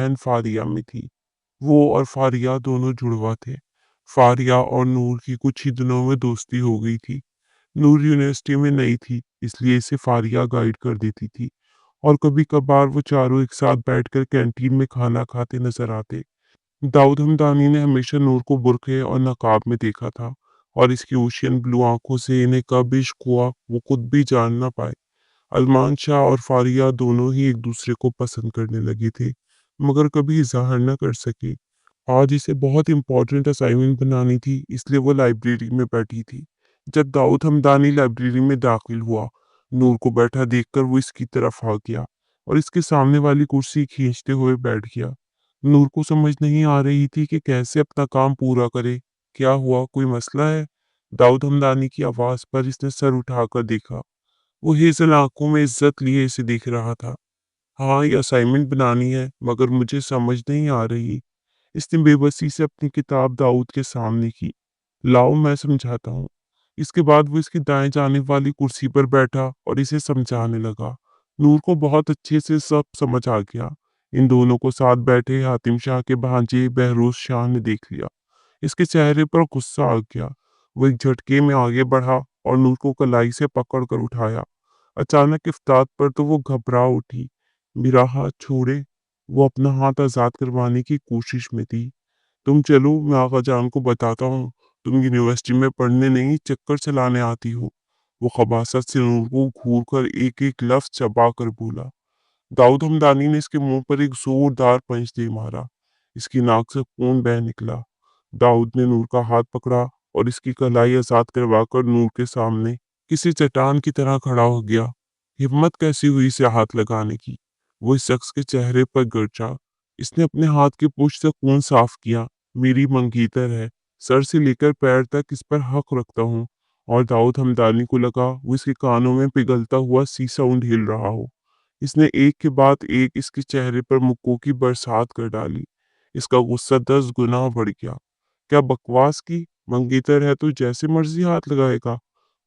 बहन फारिया में थी। वो और फारिया दोनों जुड़वा थे। फारिया और नूर की कुछ ही दिनों में दोस्ती हो गई थी। नूर यूनिवर्सिटी में नई थी, इसलिए इसे फारिया गाइड कर देती थी और कभी कभार वो चारों एक साथ बैठकर कैंटीन में खाना खाते नजर आते। दाऊद हमदानी ने हमेशा नूर को बुर्के और नकाब में देखा था और इसकी ओशियन ब्लू आंखों से इन्हें कब इश्क हुआ वो खुद भी जान ना पाए। अरमान शाह और फारिया दोनों ही एक दूसरे को पसंद करने लगे थे, मगर कभी इजहार न कर सके। आज इसे बहुत इंपॉर्टेंट असाइनमेंट बनानी थी, इसलिए वो लाइब्रेरी में बैठी थी। जब दाऊद हमदानी लाइब्रेरी में दाखिल हुआ, नूर को बैठा देखकर वो इसकी तरफ आ गया और इसके सामने वाली कुर्सी खींचते हुए बैठ गया। नूर को समझ नहीं आ रही थी कि कैसे अपना काम पूरा करे। क्या हुआ, कोई मसला है? दाऊद हमदानी की आवाज पर इसने सर उठाकर देखा। वो हेजल आंखों में इज्जत लिए इसे देख रहा था। हाँ, ये असाइनमेंट बनानी है, मगर मुझे समझ नहीं आ रही। इसने बेबसी से अपनी किताब दाऊद के सामने की। लाओ, मैं समझाता हूँ। इसके बाद वो इसकी दाएं जाने वाली कुर्सी पर बैठा और इसे समझाने लगा। नूर को बहुत अच्छे से सब समझ आ गया। इन दोनों को साथ बैठे हातिम शाह के भांजे बहरोज शाह ने देख लिया। इसके चेहरे पर गुस्सा आ गया। वो एक झटके में आगे बढ़ा और नूर को कलाई से पकड़कर उठाया। अचानक इफ्तार पर तो वो घबरा उठी। मेरा हाथ छोड़े। वो अपना हाथ आजाद करवाने की कोशिश में थी। तुम चलो, मैं आका जान को बताता हूँ। तुम यूनिवर्सिटी में पढ़ने नहीं, चक्कर चलाने आती हो। वो खबासत से नूर को घूर कर एक एक लफ्ज चबा कर बोला। दाऊद हमदानी ने इसके मुंह पर एक जोरदार पंच दे मारा। इसकी नाक से खून बह निकला। दाऊद ने नूर का हाथ पकड़ा और इसकी कलाई आजाद करवाकर नूर के सामने किसी चट्टान की तरह खड़ा हो गया। हिम्मत कैसी हुई इसे हाथ लगाने की? वो इस शख्स के चेहरे पर गरजा। इसने अपने हाथ की पूंछ से खून साफ किया। मेरी मंगीतर है, सर से लेकर पैर तक इस पर हक रखता हूँ। और दाऊद हमदानी को लगा वो इसके कानों में पिघलता हुआ सीसा उंडेल रहा हो। इसने एक के बाद एक इसके चेहरे पर मुक्कों की बरसात कर डाली। इसका गुस्सा 10 गुना बढ़ गया। क्या बकवास की? मंगेतर है तो जैसे मर्जी हाथ लगाएगा।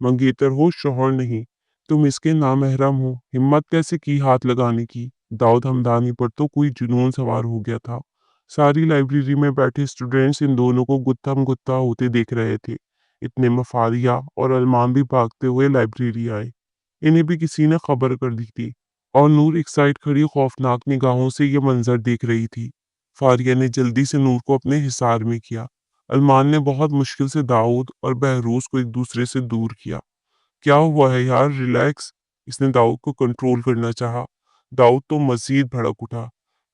मंगेतर हो, शौहर नहीं। तुम इसके नामहरम हो, हिम्मत कैसे की हाथ लगाने की? दाऊद हमदानी पर तो कोई जुनून सवार हो गया था। सारी लाइब्रेरी में बैठे स्टूडेंट्स इन दोनों को गुत्थम गुत्था होते देख रहे थे। इतने में फारिया और अरमान भी भागते हुए लाइब्रेरी आए। इन्हें भी किसी ने खबर कर दी थी और नूर एक साइड खड़ी खौफनाक निगाहों से ये मंजर देख रही थी। फारिया ने जल्दी से नूर को अपने हिसार में किया। अरमान ने बहुत मुश्किल से दाऊद और बहरोज को एक दूसरे से दूर किया। क्या हुआ है यार, रिलैक्स। इसने दाऊद को कंट्रोल करना चाहा। दाऊद तो मजीद भड़क उठा।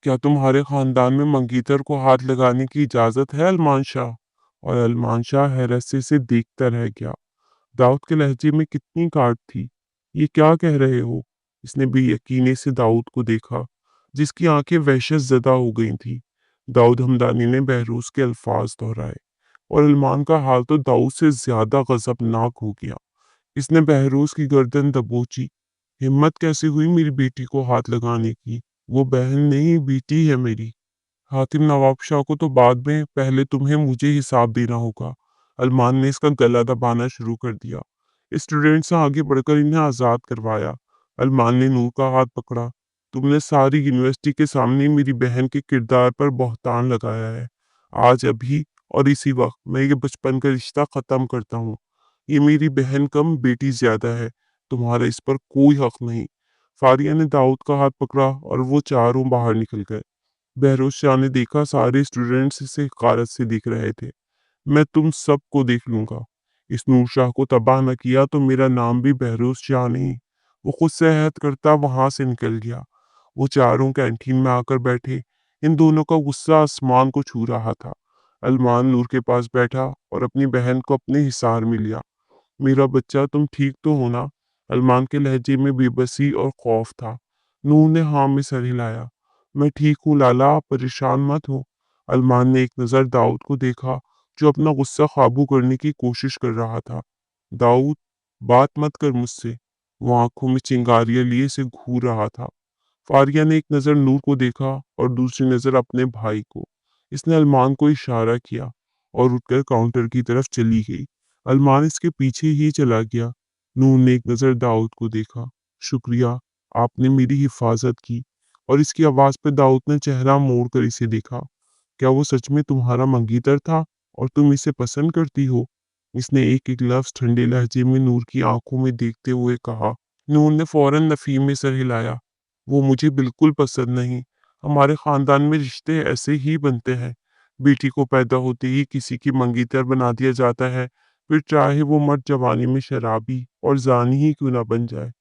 क्या तुम्हारे खानदान में मंगीतर को हाथ लगाने की इजाजत है अरमान शाह? और अरमान शाह हैरत से देखता रह गया। दाऊद के लहजे में कितनी काट थी। ये क्या कह रहे हो? इसने बेयकीनी से दाऊद को देखा, जिसकी आंखें वहशत ज़दा हो गई थी। दाऊद हमदानी ने बहरोज के अल्फाज दोहराए और अरमान का हाल तो दाऊद से ज्यादा गजबनाक हो गया। इसने बहरोज की गर्दन दबोची। हिम्मत कैसे हुई मेरी बेटी को हाथ लगाने की? वो बहन नहीं, बेटी है मेरी। हातिम नवाब शाह को तो बाद में, पहले तुम्हें मुझे हिसाब देना होगा। अरमान ने इसका गला दबाना शुरू कर दिया। स्टूडेंट्स ने आगे बढ़कर इन्हें आज़ाद करवाया। अरमान ने नूर का हाथ पकड़ा। तुमने सारी यूनिवर्सिटी के सामने मेरी बहन के किरदार पर बहतान लगाया है। आज, अभी और इसी वक्त मैं ये बचपन का रिश्ता ख़त्म करता हूँ। ये मेरी बहन कम, बेटी ज्यादा है। तुम्हारा इस पर कोई हक नहीं। फारिया ने दाऊद का हाथ पकड़ा और वो चारों बाहर निकल गए। बहरोज शाह ने देखा सारे स्टूडेंट्स इसे हकारत से देख रहे थे। मैं तुम सबको देख लूंगा। इस नूर शाह को तबाह न किया तो मेरा नाम भी बहरोज शाह नहीं। वो खुद से अहद करता वहां से निकल गया। वो चारों कैंटीन में आकर बैठे। इन दोनों का गुस्सा आसमान को छू रहा था। अरमान नूर के पास बैठा और अपनी बहन को अपने हिसार में लिया। मेरा बच्चा, तुम ठीक तो हो ना? अरमान के लहजे में बेबसी और खौफ था। नूर ने हाँ में सर हिलाया। मैं ठीक हूँ लाला, आप परेशान मत हो। अरमान ने एक नज़र दाऊद को देखा, जो अपना गुस्सा काबू करने की कोशिश कर रहा था। दाऊद, बात मत कर मुझसे। वो आंखों में चिंगारियां लिए से घूर रहा था। फारिया ने एक नज़र नूर को देखा और दूसरी नज़र अपने भाई को। इसने अरमान को इशारा किया और उठकर काउंटर की तरफ चली गई। अरमान इसके पीछे ही चला गया। नूर ने एक नज़र दाऊद को देखा। शुक्रिया, आपने मेरी हिफाजत की। और इसकी आवाज पे दाऊद ने चेहरा मोड़ कर इसे देखा। क्या वो सच में तुम्हारा मंगीतर था और तुम इसे पसंद करती हो? इसने एक एक लफ्ज ठंडे लहजे में नूर की आंखों में देखते हुए कहा। नूर ने फौरन नफी में सर हिलाया। वो मुझे बिल्कुल पसंद नहीं। हमारे खानदान में रिश्ते ऐसे ही बनते हैं। बेटी को पैदा होते ही किसी की मंगीतर बना दिया जाता है, फिर चाहे वो मर्द जवानी में शराबी और जानी ही क्यों ना बन जाए।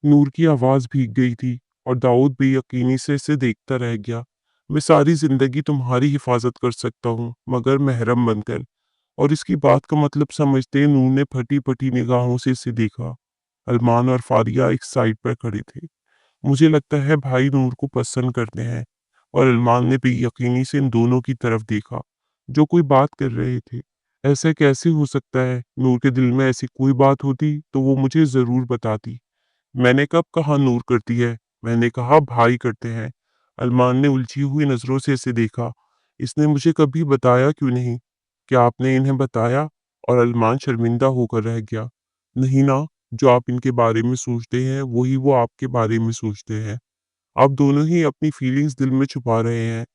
नूर की आवाज भीग गई थी और दाऊद बेयकीनी से इसे देखता रह गया। मैं सारी जिंदगी तुम्हारी हिफाजत कर सकता हूँ, मगर महरम बनकर। और इसकी बात का मतलब समझते नूर ने फटी फटी निगाहों से इसे देखा। अरमान और फारिया एक साइड पर खड़े थे। मुझे लगता है भाई नूर को पसंद करते हैं। और अरमान ने बेयकीनी से इन दोनों की तरफ देखा, जो कोई बात कर रहे थे। ऐसा कैसे हो सकता है? नूर के दिल में ऐसी कोई बात होती तो वो मुझे जरूर बताती। मैंने कब कहा नूर करती है? मैंने कहा भाई करते हैं। अरमान ने उलझी हुई नजरों से इसे देखा। इसने मुझे कभी बताया क्यों नहीं? क्या आपने इन्हें बताया? और अरमान शर्मिंदा होकर रह गया। नहीं ना, जो आप इनके बारे में सोचते हैं वही वो आपके बारे में सोचते हैं। आप दोनों ही अपनी फीलिंग्स दिल में छुपा रहे हैं,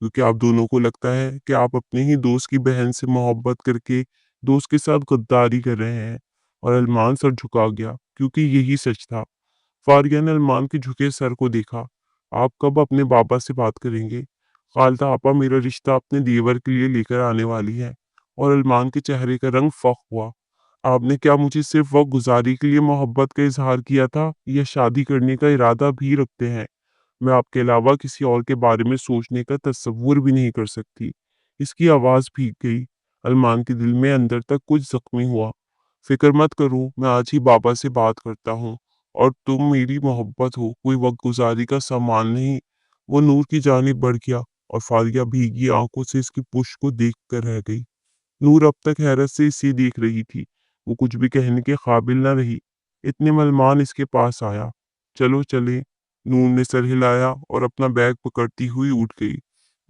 क्योंकि आप दोनों को लगता है कि आप अपने ही दोस्त की बहन से मोहब्बत करके दोस्त के साथ गद्दारी कर रहे हैं। और अरमान सर झुका गया, क्योंकि यही सच था। फारिया ने अरमान के झुके सर को देखा। आप कब अपने बाबा से बात करेंगे? खालदा आपा मेरा रिश्ता अपने देवर के लिए लेकर आने वाली है। और अरमान के चेहरे का रंग फख हुआ। आपने क्या मुझे सिर्फ वक्त गुजारी के लिए मोहब्बत का इजहार किया था, या शादी करने का इरादा भी रखते हैं? मैं आपके अलावा किसी और के बारे में सोचने का तस्वुर भी नहीं कर सकती। इसकी आवाज भीग गई। अरमान के दिल में अंदर तक कुछ जख्मी हुआ। फिक्र मत करो, मैं आज ही बाबा से बात करता हूँ। और तुम मेरी मोहब्बत हो, कोई वक्त गुजारी का सामान नहीं। वो नूर की जानिब बढ़ गया और फारिया भीगी आंखों से इसकी पुष्ट को देख कर रह गई। नूर अब तक हैरत से इसे देख रही थी। वो कुछ भी कहने के काबिल न रही। इतने मलमान इसके पास आया। चलो चले। नूर ने सर हिलाया और अपना बैग पकड़ती हुई उठ गई।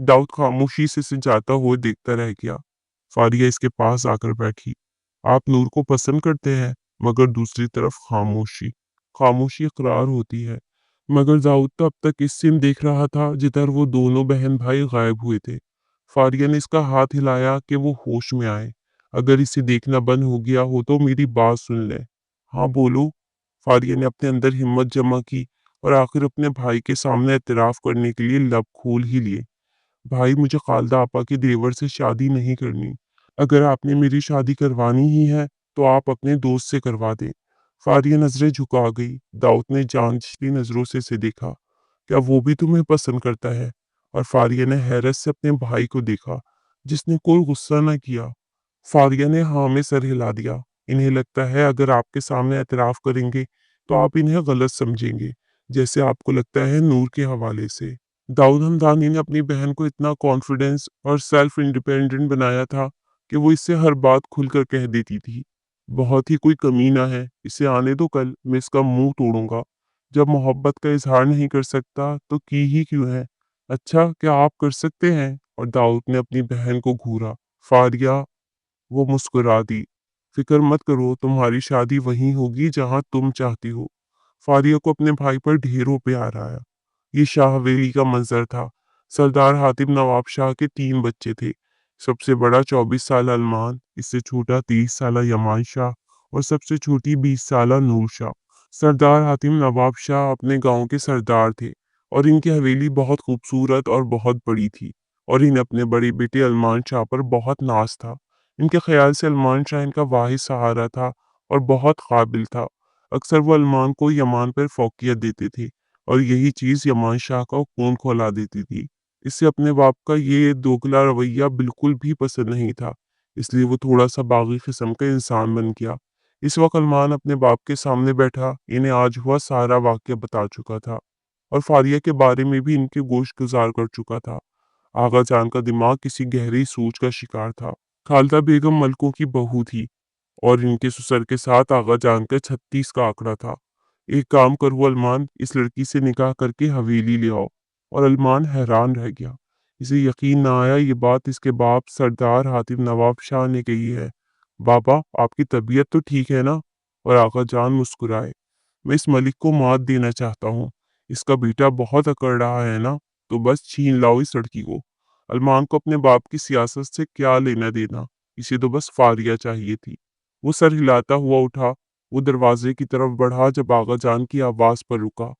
दाऊद खामोशी से इसे जाता हुआ देखता रह गया। फारिया इसके पास आकर बैठी। आप नूर को पसंद करते हैं? मगर दूसरी तरफ खामोशी। खामोशी इकरार होती है। मगर दाऊद तो अब तक इस सीन देख रहा था जिधर वो दोनों बहन भाई गायब हुए थे। फारिया ने इसका हाथ हिलाया कि वो होश में आए। अगर इसे देखना बंद हो गया हो तो मेरी बात सुन ले। हाँ बोलो। फारिया ने अपने अंदर हिम्मत जमा की और आखिर अपने भाई के सामने एतराफ करने के लिए लब खोल ही लिए। भाई, मुझे खालदा आपा के देवर से शादी नहीं करनी। अगर आपने मेरी शादी करवानी ही है तो आप अपने दोस्त से करवा दें। फारिया नजरें झुका गई। दाऊद ने जांचती नजरों से इसे देखा। क्या वो भी तुम्हें पसंद करता है? और फारिया ने हैरत से अपने भाई को देखा, जिसने कोई गुस्सा न किया। फारिया ने हाँ में सर हिला दिया। इन्हें लगता है अगर आपके सामने एतराफ करेंगे तो आप इन्हें गलत समझेंगे, जैसे आपको लगता है नूर के हवाले से। दाऊद हमदानी ने अपनी बहन को इतना कॉन्फिडेंस और सेल्फ इंडिपेंडेंट बनाया था कि वो इससे हर बात खुलकर कह देती थी। बहुत ही कोई कमीना है, इसे आने दो, कल मैं इसका मुंह तोड़ूंगा। जब मोहब्बत का इजहार नहीं कर सकता तो की ही क्यों है? अच्छा, क्या आप कर सकते हैं? और दाऊद ने अपनी बहन को घूरा। फारिया। वो मुस्कुरा दी। फिक्र मत करो, तुम्हारी शादी वहीं होगी जहां तुम चाहती हो। फारिया को अपने भाई पर ढेरों प्यार आया। ये शाह हवेली का मंजर था। सरदार हातिम नवाब शाह के 3 बच्चे थे। सबसे बड़ा 24 साल अरमान, इससे छोटा 30 साल यमान शाह और सबसे छोटी 20 साल नूर शाह। सरदार हातिम नवाब शाह अपने गांव के सरदार थे और इनकी हवेली बहुत खूबसूरत और बहुत बड़ी थी। और इन अपने बड़े बेटे अरमान शाह पर बहुत नाज था। इनके ख्याल से अरमान शाह इनका वाहिद सहारा था और बहुत काबिल था। अक्सर वो अरमान को यमान पर फौकियत देते थे और यही चीज यमान शाह का खून खौला देती थी। इससे अपने बाप का ये दोगला रवैया बिल्कुल भी पसंद नहीं था, इसलिए वो थोड़ा सा बागी किस्म का इंसान बन गया। इस वक्त अरमान अपने बाप के सामने बैठा इन्हें आज हुआ सारा वाक्य बता चुका था और फारिया के बारे में भी इनके गोश गुजार कर चुका था। आगा जान का दिमाग किसी गहरी सोच का शिकार था। खालदा बेगम मलकों की बहू थी और इनके ससुर के साथ आगा जान का 36 का आंकड़ा था। एक काम करो अरमान, इस लड़की से निकाह करके हवेली ले आओ। और अरमान हैरान रह गया। इसे यकीन ना आया ये बात इसके बाप सरदार हातिम नवाब शाह ने कही है। बाबा, आपकी तबीयत तो ठीक है ना? और आगा जान मुस्कुराए। मैं इस मलिक को मात देना चाहता हूँ। इसका बेटा बहुत अकड़ रहा है ना, तो बस छीन लाओ इस लड़की को। अरमान को अपने बाप की सियासत से क्या लेना देना, इसे तो बस फारिया चाहिए थी। वो सर हिलाता हुआ उठा, वो दरवाजे की तरफ बढ़ा जब आगा जान की आवाज पर रुका।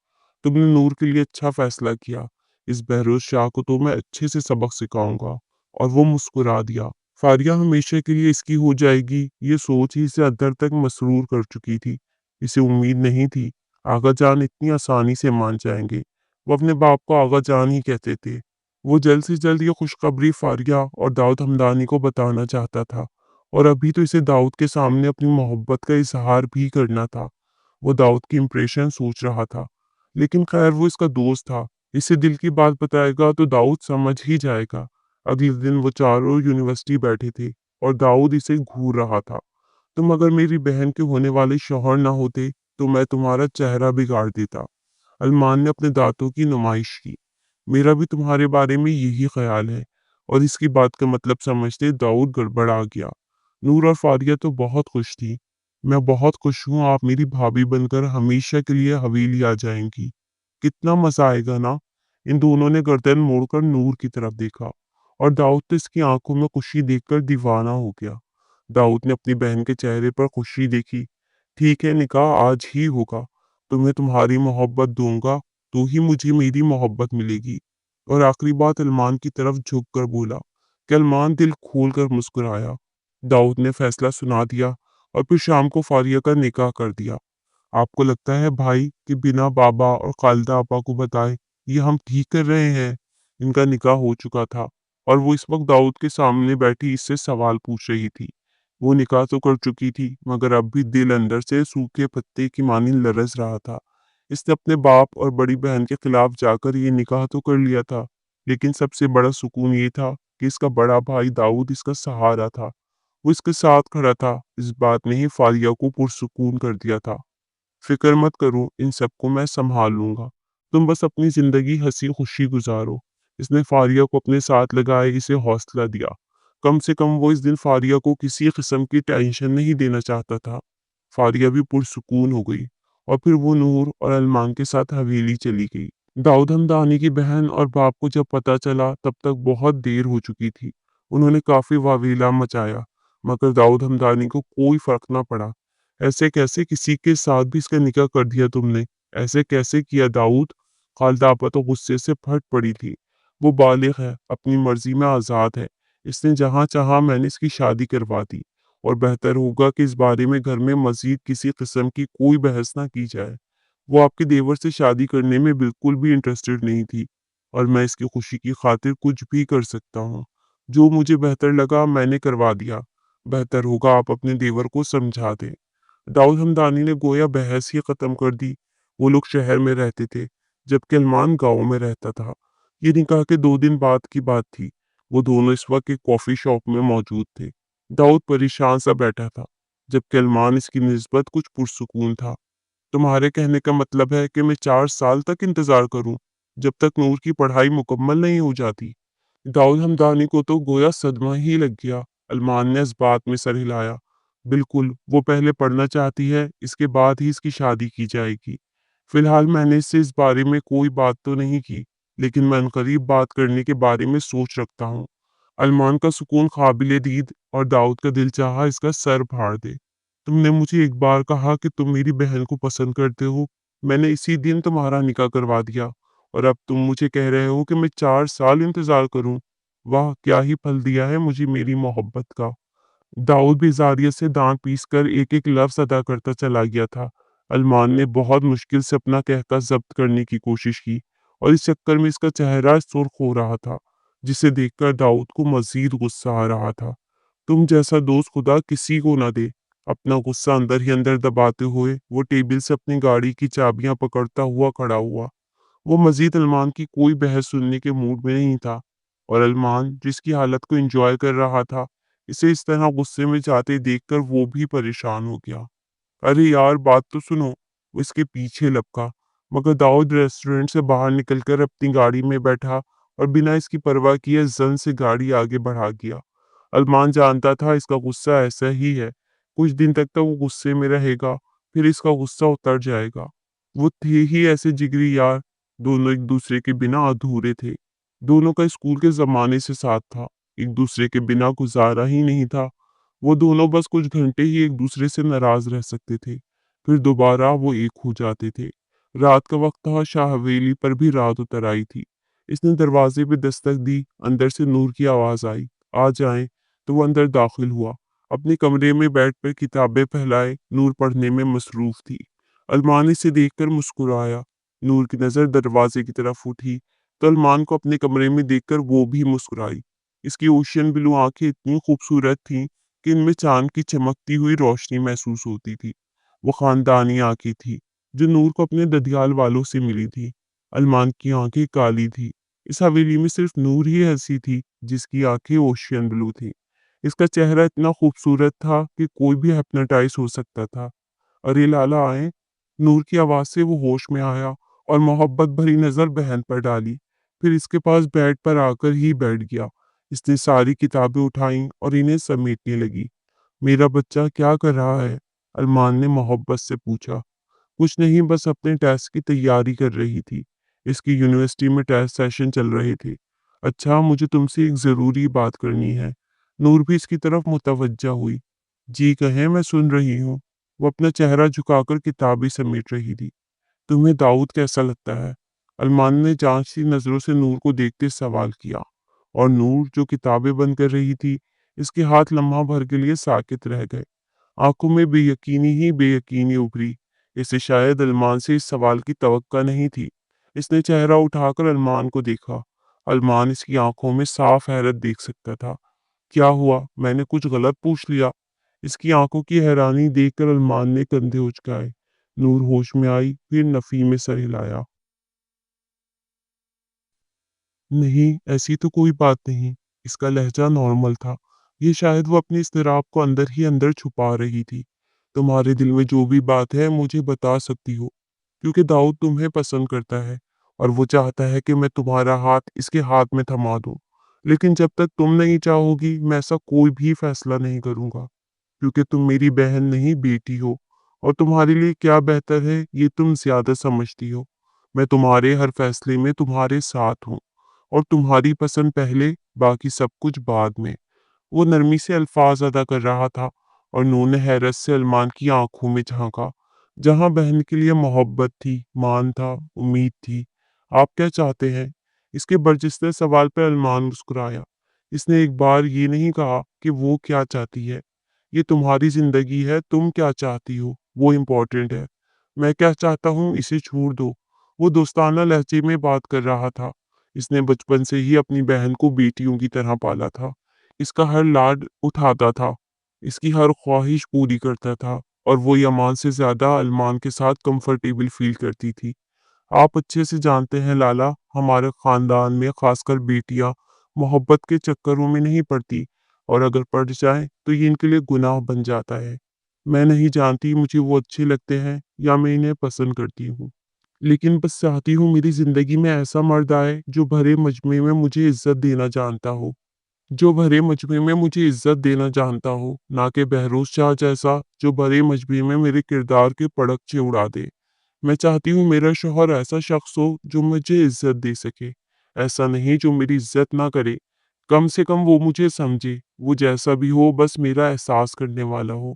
तुमने नूर के लिए अच्छा फैसला किया, इस बहरोज शाह को तो मैं अच्छे से सबक सिखाऊंगा। और वो मुस्कुरा दिया। फारिया हमेशा के लिए इसकी हो जाएगी, ये सोच ही इसे अंदर तक मसरूर कर चुकी थी। इसे उम्मीद नहीं थी आगा जान इतनी आसानी से मान जाएंगे। वो अपने बाप को आगा जान ही कहते थे। वो जल्द से जल्द ये खुशखबरी फारिया और दाऊद हमदानी को बताना चाहता था, और अभी तो इसे दाऊद के सामने अपनी मोहब्बत का इजहार भी करना था। वो दाऊद की इम्प्रेशन सोच रहा था, लेकिन खैर वो इसका दोस्त था। इसे दिल की बात बताएगा तो दाऊद समझ ही जाएगा। अगले दिन वो चारों यूनिवर्सिटी बैठे थे और दाऊद इसे घूर रहा था। तुम अगर मेरी बहन के होने वाले शौहर ना होते तो मैं तुम्हारा चेहरा बिगाड़ देता। अरमान ने अपने दांतों की नुमाइश की। मेरा भी तुम्हारे बारे में यही ख्याल है। और इसकी बात का मतलब समझते दाऊद गड़बड़ा गया। नूर और फारिया तो बहुत खुश थी। मैं बहुत खुश हूँ, आप मेरी भाभी बनकर हमेशा के लिए हवेली आ जाएंगी। कितना मजा आएगा ना। इन दोनों ने गर्दन मोड़कर नूर की तरफ देखा, और दाऊद तो इसकी आंखों में खुशी देखकर दीवाना हो गया। दाऊद ने अपनी बहन के चेहरे पर खुशी देखी। ठीक है, निकाह आज ही होगा। तुम्हें तुम्हारी मोहब्बत दूंगा तो ही मुझे मेरी मोहब्बत मिलेगी। और आखिरी बात अरमान की तरफ झुक कर बोला कि अरमान दिल खोल कर मुस्कुराया। दाऊद ने फैसला सुना दिया और फिर शाम को फारिया का निकाह कर दिया। आपको लगता है भाई कि बिना बाबा और खालिदा आपा को बताए ये हम ठीक कर रहे हैं? इनका निकाह हो चुका था और वो इस वक्त दाऊद के सामने बैठी इससे सवाल पूछ रही थी। वो निकाह तो कर चुकी थी, मगर अब भी दिल अंदर से सूखे पत्ते की मानी लरस रहा था। इसने अपने बाप और बड़ी बहन के खिलाफ जाकर ये निकाह तो कर लिया था, लेकिन सबसे बड़ा सुकून ये था कि इसका बड़ा भाई दाऊद इसका सहारा था। वो इसके साथ खड़ा था। इस बात ने ही फारिया को पुरसुकून कर दिया था। फिक्र मत करो, इन सबको मैं संभाल लूंगा। तुम बस अपनी जिंदगी हंसी खुशी गुजारो। इसने फारिया को अपने साथ लगाए इसे हौसला दिया। कम से कम वो इस दिन फारिया को किसी किस्म की टेंशन नहीं देना चाहता था। फारिया भी पुरसुकून हो गई और फिर वो नूर और अरमान के साथ हवेली चली गई। दाऊद हमदानी की बहन और बाप को जब पता चला तब तक बहुत देर हो चुकी थी। उन्होंने काफी वावेला मचाया, मगर दाऊद हमदानी को कोई फर्क ना पड़ा। ऐसे कैसे किसी के साथ भी इसका निकाह कर दिया तुमने? ऐसे कैसे किया दाऊद? खालिदा आपा तो गुस्से से फट पड़ी थी। वो बालिग है, अपनी मर्जी में आज़ाद है। इसने जहाँ चाहा मैंने इसकी शादी करवा दी, और बेहतर होगा कि इस बारे में घर में मजीद किसी किस्म की कोई बहस ना की जाए। वो आपके देवर से शादी करने में बिल्कुल भी इंटरेस्टेड नहीं थी, और मैं इसकी खुशी की खातिर कुछ भी कर सकता हूँ। जो मुझे बेहतर लगा मैंने करवा दिया। बेहतर होगा आप अपने देवर को समझा दें। दाऊद हमदानी ने गोया बहस ही खत्म कर दी। वो लोग शहर में रहते थे, जबकि अरमान गांव में रहता था। ये निकाह के 2 दिन बाद की बात थी। वो दोनों इस वक्त एक कॉफी शॉप में मौजूद थे। दाऊद परेशान सा बैठा था, जबकि अरमान इसकी निस्बत कुछ पुरसुकून था। तुम्हारे कहने का मतलब है कि मैं 4 साल तक इंतजार करूं, जब तक नूर की पढ़ाई मुकम्मल नहीं हो जाती? दाऊद हमदानी को तो गोया सदमा ही लग गया। अरमान ने इस बात में सर हिलाया। बिल्कुल, वो पहले पढ़ना चाहती है, इसके बाद ही इसकी शादी की जाएगी। फिलहाल मैंने इससे इस बारे में कोई बात तो नहीं की, लेकिन मैं अनकरीब बात करने के बारे में सोच रखता हूँ। अरमान का सुकून काबिल दीद और दाऊद का दिल चाहा इसका सर फाड़ दे। तुमने मुझे एक बार कहा कि तुम मेरी बहन को पसंद करते हो, मैंने इसी दिन तुम्हारा निकाह करवा दिया, और अब तुम मुझे कह रहे हो कि मैं 4 साल इंतजार करूं। वाह, क्या ही फल दिया है मुझे मेरी मोहब्बत का। दाऊद भी जारियत से दांत पीसकर एक एक लफ्ज अदा करता चला गया था। अरमान ने बहुत मुश्किल से अपना कहका जब्त करने की कोशिश की, और इस चक्कर में इसका चेहरा सुर्ख हो रहा था, जिसे देखकर दाऊद को मजीद गुस्सा आ रहा था। तुम जैसा दोस्त खुदा किसी को ना दे। अपना गुस्सा अंदर ही अंदर दबाते हुए वो टेबल से अपनी गाड़ी की चाबियां पकड़ता हुआ खड़ा हुआ। वो मजीद अरमान की कोई बहस सुनने के मूड में नहीं था, और अरमान जिसकी हालत को एंजॉय कर रहा था, इसे इस तरह गुस्से में जाते देखकर वो भी परेशान हो गया। अरे यार, बात तो सुनो। वो इसके पीछे लपका, मगर दाऊद रेस्टोरेंट से बाहर निकलकर अपनी गाड़ी में बैठा और बिना इसकी परवाह किए जन से गाड़ी आगे बढ़ा गया। अरमान जानता था इसका गुस्सा ऐसा ही है। कुछ दिन तक तो वो गुस्से में रहेगा, फिर इसका गुस्सा उतर जाएगा। वो थे ही ऐसे जिगरी यार, दोनों एक दूसरे के बिना अधूरे थे। दोनों का स्कूल के ज़माने से साथ था। एक दूसरे के बिना गुज़ारा ही नहीं था। वो दोनों बस कुछ घंटे ही एक दूसरे से नाराज़ रह सकते थे। फिर दोबारा वो एक हो जाते थे। रात का वक़्त था, शाह हवेली पर भी रात उतर आई थी। इसने दरवाज़े पे दस्तक दी, अंदर से नूर की आवाज़ आई, "आ जाएँ।" तो वो अंदर दाखिल हुआ। अपने कमरे में बेड पर किताबें फैलाए नूर पढ़ने में मसरूफ़ थी। अरमान इसे देखकर मुस्कुराया। नूर की नज़र दरवाजे की तरफ उठी तो अरमान को अपने कमरे में देखकर वो भी मुस्कुराई। इसकी ओशियन ब्लू आंखें इतनी खूबसूरत थीं कि इनमें चांद की चमकती हुई रोशनी महसूस होती थी। वो खानदानी आंखें थी जो नूर को अपने ददियाल वालों से मिली थी। अरमान की आंखें काली थी। इस हवेली में सिर्फ नूर ही ऐसी थी जिसकी आंखें ओशियन ब्लू थी। इसका चेहरा इतना खूबसूरत था कि कोई भी हिप्नोटाइज हो सकता था। "अरे लाला आए।" नूर की आवाज़ से वो होश में आया और मोहब्बत भरी नज़र बहन पर डाली। फिर इसके पास बेड पर आकर ही बैठ गया। इसने सारी किताबें उठाईं और इन्हें समेटने लगी। "मेरा बच्चा क्या कर रहा है?" अरमान ने मोहब्बत से पूछा। "कुछ नहीं, बस अपने टेस्ट की तैयारी कर रही थी। इसकी यूनिवर्सिटी में टेस्ट सेशन चल रहे थे।" "अच्छा, मुझे तुमसे एक ज़रूरी बात करनी है।" नूर भी इसकी तरफ मुतवज्जा हुई। "जी कहें, मैं सुन रही हूँ।" वो अपना चेहरा झुकाकर किताबें समेट रही थी। "तुम्हें दाऊद कैसा लगता है?" अरमान ने जांचती नज़रों से नूर को देखते सवाल किया, और नूर जो किताबें बंद कर रही थी, इसके हाथ लम्हा भर के लिए साकित रह गए। आंखों में बेयकीनी ही बेयकीनी उभरी। इसे शायद अरमान से इस सवाल की तवक्का नहीं थी। इसने चेहरा उठाकर अरमान को देखा। अरमान इसकी आंखों में साफ हैरत देख सकता था। "क्या हुआ? मैंने कुछ गलत पूछ लिया?" इसकी आंखों की हैरानी देखकर अरमान ने कंधे उचकाए। नूर होश में आई, फिर नफ़ी में सर हिलाया। "नहीं, ऐसी तो कोई बात नहीं।" इसका लहजा नॉर्मल था। ये शायद वो अपनी इज़्तिराब को अंदर ही अंदर छुपा रही थी। "तुम्हारे दिल में जो भी बात है मुझे बता सकती हो, क्योंकि दाऊद तुम्हें पसंद करता है और वो चाहता है कि मैं तुम्हारा हाथ इसके हाथ में थमा दूँ। लेकिन जब तक तुम नहीं चाहोगी, मैं ऐसा कोई भी फैसला नहीं करूँगा। क्योंकि तुम मेरी बहन नहीं, बेटी हो, और तुम्हारे लिए क्या बेहतर है ये तुम ज्यादा समझती हो। मैं तुम्हारे हर फैसले में तुम्हारे साथ हूँ, और तुम्हारी पसंद पहले, बाकी सब कुछ बाद में।" वो नरमी से अल्फाज अदा कर रहा था और नूर ने हैरत से अरमान की आंखों में झांका। जहां बहन के लिए मोहब्बत थी, मान था, उम्मीद थी। "आप क्या चाहते हैं?" इसके बर्जिस्ते सवाल पर अरमान मुस्कुराया। इसने एक बार ये नहीं कहा कि वो क्या चाहती है। ये तुम्हारी जिंदगी है, तुम क्या चाहती हो वो इम्पोर्टेंट है। "मैं क्या चाहता हूँ इसे छोड़ दो।" वो दोस्ताना लहजे में बात कर रहा था। इसने बचपन से ही अपनी बहन को बेटियों की तरह पाला था। इसका हर लाड उठाता था, इसकी हर ख्वाहिश पूरी करता था, और वो यमान से ज्यादा अरमान के साथ कंफर्टेबल फील करती थी। "आप अच्छे से जानते हैं लाला, हमारे खानदान में खासकर बेटियां मोहब्बत के चक्करों में नहीं पड़ती, और अगर पड़ जाए तो ये इनके लिए गुनाह बन जाता है। मैं नहीं जानती मुझे वो अच्छे लगते हैं या मैं इन्हें पसंद करती हूँ, लेकिन बस चाहती हूँ मेरी जिंदगी में ऐसा मर्द आए जो भरे मजमे में मुझे इज्जत देना जानता हो, जो भरे मजमे में मुझे इज्जत देना जानता हो, ना कि बहरोज शाह जैसा जो भरे मजमे में मेरे किरदार के पड़कचे उड़ा दे। मैं चाहती हूँ मेरा शौहर ऐसा शख्स हो जो मुझे इज्जत दे सके, ऐसा नहीं जो मेरी इज्जत ना करे। कम से कम वो मुझे समझे, वो जैसा भी हो बस मेरा एहसास करने वाला हो।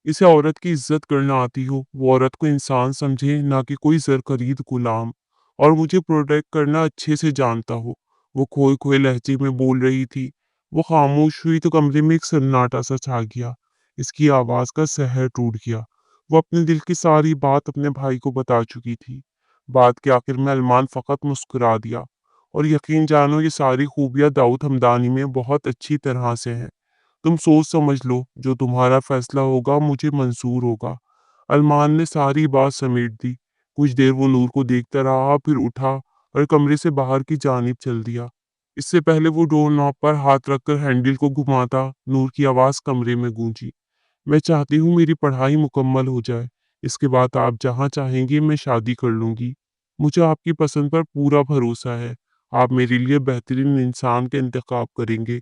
इसे औरत की इज्जत करना आती हो, वो औरत को इंसान समझे, ना कि कोई जरखरीद गुलाम, और मुझे प्रोटेक्ट करना अच्छे से जानता हो।" वो खोए खोए लहजे में बोल रही थी। वो खामोश हुई तो कमरे में एक सन्नाटा सा छा गया। इसकी आवाज का सहर टूट गया। वो अपने दिल की सारी बात अपने भाई को बता चुकी थी। बात के आखिर में अरमान फकत मुस्कुरा दिया। "और यकीन जानो ये सारी खूबियां दाऊद हमदानी में बहुत अच्छी तरह से हैं। तुम सोच समझ लो, जो तुम्हारा फैसला होगा मुझे मंजूर होगा।" अरमान ने सारी बात समेट दी। कुछ देर वो नूर को देखता रहा, फिर उठा और कमरे से बाहर की जानिब चल दिया। इससे पहले वो डोर नॉब पर हाथ रखकर हैंडल को घुमाता, नूर की आवाज कमरे में गूंजी। "मैं चाहती हूँ मेरी पढ़ाई मुकम्मल हो जाए। इसके बाद आप जहाँ चाहेंगे मैं शादी कर लूंगी। मुझे आपकी पसंद पर पूरा भरोसा है। आप मेरे लिए बेहतरीन इंसान का इंतखाब करेंगे।"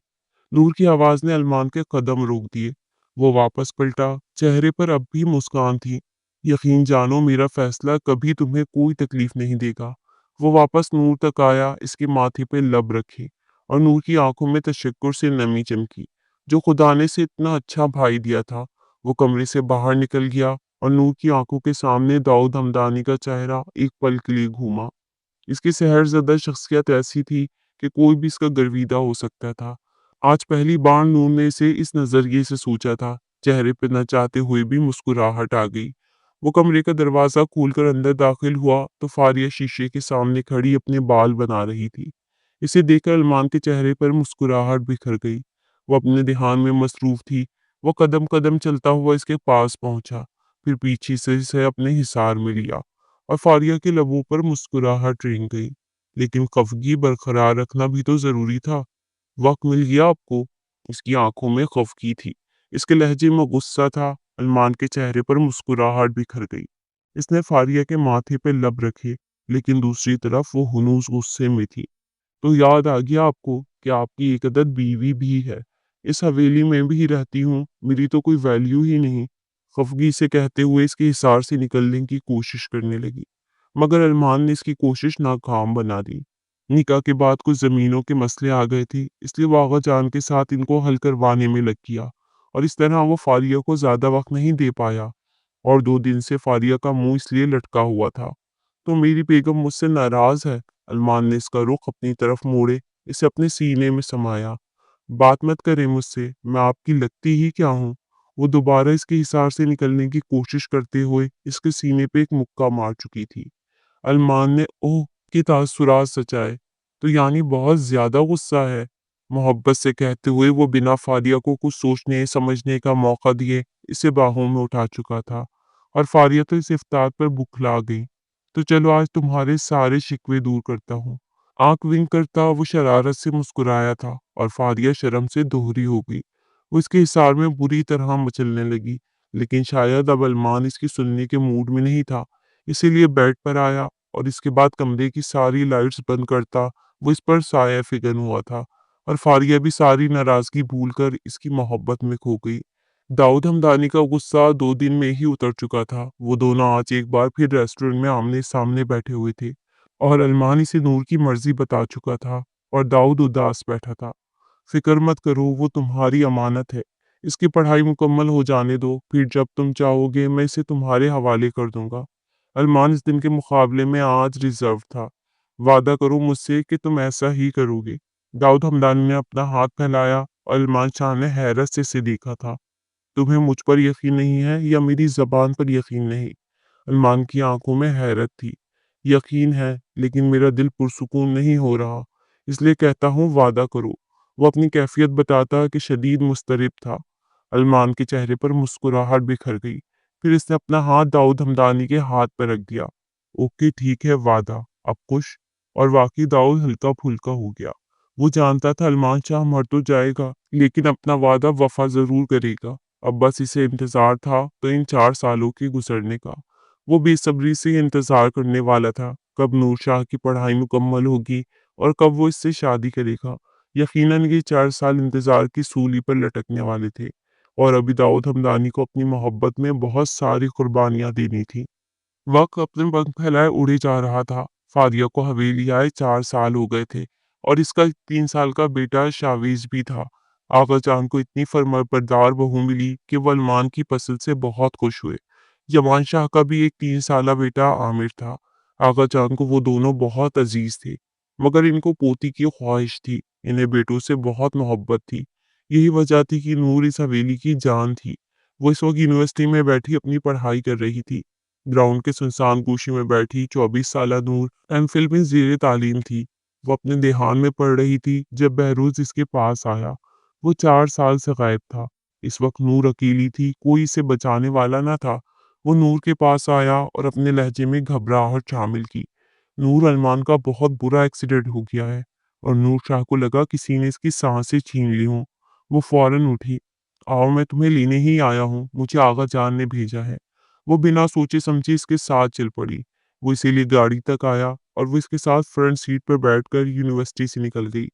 नूर की आवाज ने अरमान के कदम रोक दिए। वो वापस पलटा, चेहरे पर अब भी मुस्कान थी। "यकीन जानो मेरा फैसला कभी तुम्हें कोई तकलीफ नहीं देगा। वो वापस नूर तक आया, इसके माथे पे लब रखे और नूर की आंखों में तशक्कुर से नमी चमकी। जो खुदा ने से इतना अच्छा भाई दिया था। वो कमरे से बाहर निकल गया और नूर की आंखों के सामने दाऊद हमदानी का चेहरा एक पल के लिए घूमा। इसकी सहरज़दा शख्सियत ऐसी थी कि कोई भी इसका गर्विदा हो सकता था। आज पहली बार नूर ने इसे इस नज़रिए से सोचा था। चेहरे पे न चाहते हुए भी मुस्कुराहट आ गई। वो कमरे का दरवाज़ा खोलकर अंदर दाखिल हुआ तो फारिया शीशे के सामने खड़ी अपने बाल बना रही थी। इसे देखकर अरमान के चेहरे पर मुस्कुराहट बिखर गई। वो अपने ध्यान में मसरूफ थी। वो कदम कदम चलता हुआ इसके पास पहुंचा, फिर पीछे से इसे अपने हिसार में लिया और फारिया के लबों पर मुस्कुराहट रेंग गई। लेकिन खफगी बरकरार रखना भी तो जरूरी था। वक्त मिल गया आपको। इसकी आंखों में खफगी थी, इसके लहजे में गुस्सा था। अरमान के चेहरे पर मुस्कुराहट बिखर गई। इसने फारिया के माथे पे लब रखे, लेकिन दूसरी तरफ वो हुनूस गुस्से में थी। तो याद आ गया आपको कि आपकी एक अदद बीवी भी है। इस हवेली में भी रहती हूँ, मेरी तो कोई वैल्यू ही नहीं। खफगी से कहते हुए इसके हिसार से निकलने की कोशिश करने लगी, मगर अरमान ने इसकी कोशिश नाकाम बना दी। निकाह के बाद कुछ जमीनों के मसले आ गए थे, इसलिए वो आगा जान के साथ इनको हल करवाने में लग गया और इस तरह वो फारिया को ज्यादा वक्त नहीं दे पाया। और 2 दिन से फारिया का मुंह इसलिए लटका हुआ था। तो मेरी बेगम मुझसे नाराज है। अरमान ने इसका रुख अपनी तरफ मोड़े, इसे अपने सीने में समाया। बात मत करें मुझसे, मैं आपकी लगती ही क्या हूँ। वो दोबारा इसके हिसार से निकलने की कोशिश करते हुए इसके सीने पे एक मुक्का मार चुकी थी। अरमान ने ओह के तासुरात सचाए। तो यानी बहुत ज्यादा गुस्सा है। मोहब्बत से कहते हुए वो बिना फारिया को कुछ सोचने समझने का मौका दिए इसे बाहों में उठा चुका था। और फारिया तो इस इफ्तार पर बुखला गई। तो चलो आज तुम्हारे सारे शिकवे दूर करता हूँ। आंख विंग करता वो शरारत से मुस्कुराया था और फारिया शर्म से दोहरी हो गई। वो इसके हिसार में बुरी तरह मचलने लगी, लेकिन शायद अब अरमान इसकी सुनने के मूड में नहीं था। इसीलिए बेड पर आया और इसके बाद कमरे की सारी लाइट्स बंद करता वो इस पर साया फिगन हुआ था। और फारिया भी सारी नाराजगी भूलकर इसकी मोहब्बत में खो गई। दाऊद हमदानी का गुस्सा 2 दिन में ही उतर चुका था। वो दोनों आज एक बार फिर रेस्टोरेंट में आमने सामने बैठे हुए थे और अरमान इसे नूर की मर्जी बता चुका था और दाऊद उदास बैठा था। फिक्र मत करो, वो तुम्हारी अमानत है। इसकी पढ़ाई मुकम्मल हो जाने दो, फिर जब तुम चाहोगे मैं इसे तुम्हारे हवाले कर दूंगा। अरमान इस दिन के मुकाबले में आज रिजर्व था। वादा करो मुझसे कि तुम ऐसा ही करोगे। दाऊद हमदानी ने अपना हाथ फैलाया और अरमान शाह ने हैरत से इसे देखा था। तुम्हें मुझ पर यकीन नहीं है या मेरी जबान पर यकीन नहीं? सलमान की आंखों में हैरत थी। यकीन है, लेकिन मेरा दिल पुरसुकून नहीं हो रहा, इसलिए कहता हूँ वादा करो। वो अपनी कैफियत बताता कि शदीद मुस्तरिब था। सलमान के चेहरे पर मुस्कुराहट बिखर गई। फिर इसने अपना हाथ दाऊद हमदानी के हाथ पर रख दिया। ओके ठीक है, वादा। अब खुश? और वाकई दाऊद हल्का फुल्का हो गया। वो जानता था सलमान शाह मर तो जाएगा, लेकिन अपना वादा वफा जरूर करेगा। अब बस इसे इंतजार था तो इन 4 सालों के गुजरने का। वो बेसब्री से इंतजार करने वाला था कब नूर शाह की पढ़ाई मुकम्मल होगी और कब वो इससे शादी करेगा। यकीनन ये 4 साल इंतजार की सूली पर लटकने वाले थे और अभी दाऊद हमदानी को अपनी मोहब्बत में बहुत सारी कुर्बानियां देनी थी। वक्त अपने पंख फैलाए उड़े जा रहा था। फारिया को हवेली आए 4 साल हो गए थे और इसका 3 साल का बेटा शावीज भी था। आगा जान को इतनी फरमाबरदार बहू मिली कि वो अरमान की पसंद से बहुत खुश हुए। जमान शाह का भी एक 3 साला बेटा आमिर था। आगा जान को वो दोनों बहुत अजीज थे, मगर इनको पोती की ख्वाहिश थी। इन्हें बेटों से बहुत मोहब्बत थी। यही वजह थी कि नूर इस हवेली की जान थी। वो इस वक्त यूनिवर्सिटी में बैठी अपनी पढ़ाई कर रही थी। ग्राउंड के सुनसान गोशी में बैठी 24 साला नूर एमफिल में जेर तालीम थी। वो अपने देहान में पढ़ रही थी जब बहरोज इसके पास आया। वो 4 साल से गायब था। इस वक्त नूर अकेली थी, कोई इसे बचाने वाला ना था। वो नूर के पास आया और अपने लहजे में घबराहट शामिल की। नूर, अरमान का बहुत बुरा एक्सीडेंट हो गया है। और नूर शाह को लगा किसी ने इसकी सांसें छीन ली हों। वो फौरन उठी। आओ, मैं तुम्हें लेने ही आया हूँ, मुझे आगा जान ने भेजा है। वो बिना सोचे समझे इसके साथ चल पड़ी। वो इसीलिए गाड़ी तक आया और वो इसके साथ फ्रंट सीट पर बैठकर यूनिवर्सिटी से निकल गई।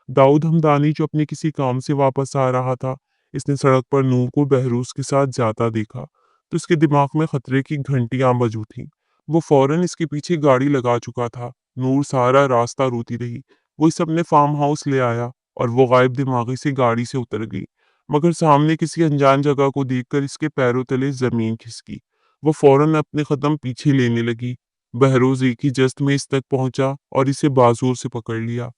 दाऊद हमदानी जो अपने किसी काम से वापस आ रहा था, इसने सड़क पर नूर को बहरूज के साथ जाता देखा तो इसके दिमाग में खतरे की घंटियां बज उठी। वो फौरन इसके पीछे गाड़ी लगा चुका था। नूर सारा रास्ता रोती रही। वो इसे अपने फार्म हाउस ले आया और वो गायब दिमागी से गाड़ी से उतर गई। मगर सामने किसी अनजान जगह को देखकर इसके पैरों तले जमीन खिसकी। वो फौरन अपने कदम पीछे लेने लगी। बहरोज एक ही जस्त में इस तक पहुंचा और इसे बाजुओं से पकड़ लिया।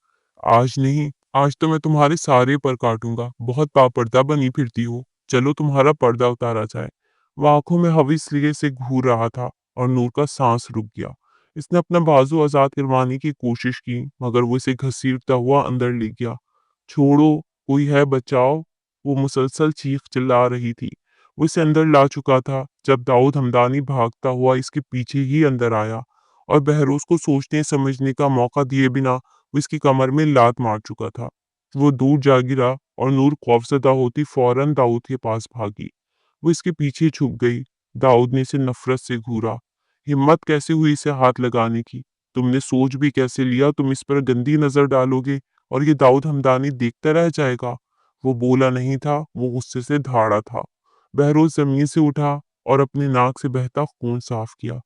आज नहीं, आज तो मैं तुम्हारे सारे पर काटूंगा। बहुत पापर्दा बनी फिरती हो, चलो तुम्हारा पर्दा उतारा जाए। वो आंखों में हविस लिए से घूर रहा था और नूर का सांस रुक गया। इसने अपना बाजू आजाद करवाने की कोशिश की, मगर वो इसे घसीटता हुआ अंदर ले गया। छोड़ो, कोई है, बचाओ। वो मुसलसल चीख चिल्ला रही थी। वो इसे अंदर ला चुका था जब दाऊद हमदानी भागता हुआ इसके पीछे ही अंदर आया और बहरोज को सोचने समझने का मौका दिए बिना वो इसकी कमर में लात मार चुका था। वो दूर जा गिरा और नूर खौफजदा होती फौरन दाऊद के पास भागी। वो इसके पीछे छुप गई। दाऊद ने इसे नफरत से घूरा। हिम्मत कैसे हुई इसे हाथ लगाने की? तुमने सोच भी कैसे लिया तुम इस पर गंदी नजर डालोगे और ये दाऊद हमदानी देखता रह जाएगा? वो बोला नहीं था, वो गुस्से से धाड़ा था। बहरोज जमीन से उठा और अपनी नाक से बहता खून साफ किया।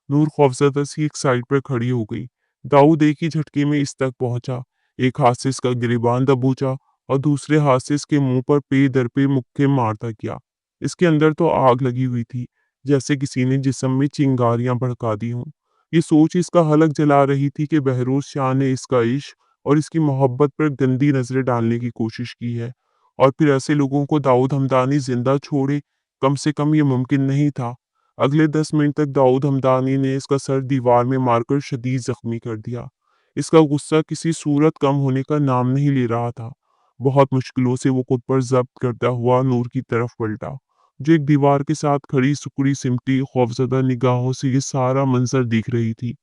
नूर खौफजदा सी एक साइड पर खड़ी हो गई। दाऊद एक ही झटके में इस तक पहुंचा। एक हाथ से इसका गिरेबान दबोचा और दूसरे हाथ से इसके मुंह पर पे दर पे मुक्के मारता गया। इसके अंदर तो आग लगी हुई थी, जैसे किसी ने जिस्म में चिंगारियां भड़का दी हों। ये सोच इसका हलक जला रही थी कि बहरोज शाह ने इसका इश्क और इसकी मोहब्बत पर गंदी नजरें डालने की कोशिश की है, और फिर ऐसे लोगों को दाऊद हमदानी जिंदा छोड़े, कम से कम ये मुमकिन नहीं था। अगले 10 मिनट तक दाऊद हमदानी ने इसका सर दीवार में मारकर शदीद जख्मी कर दिया। इसका गुस्सा किसी सूरत कम होने का नाम नहीं ले रहा था। बहुत मुश्किलों से वो खुद पर जब्त करता हुआ नूर की तरफ पलटा, जो एक दीवार के साथ खड़ी सुकड़ी सिमटी खौफजदा निगाहों से ये सारा मंजर देख रही थी।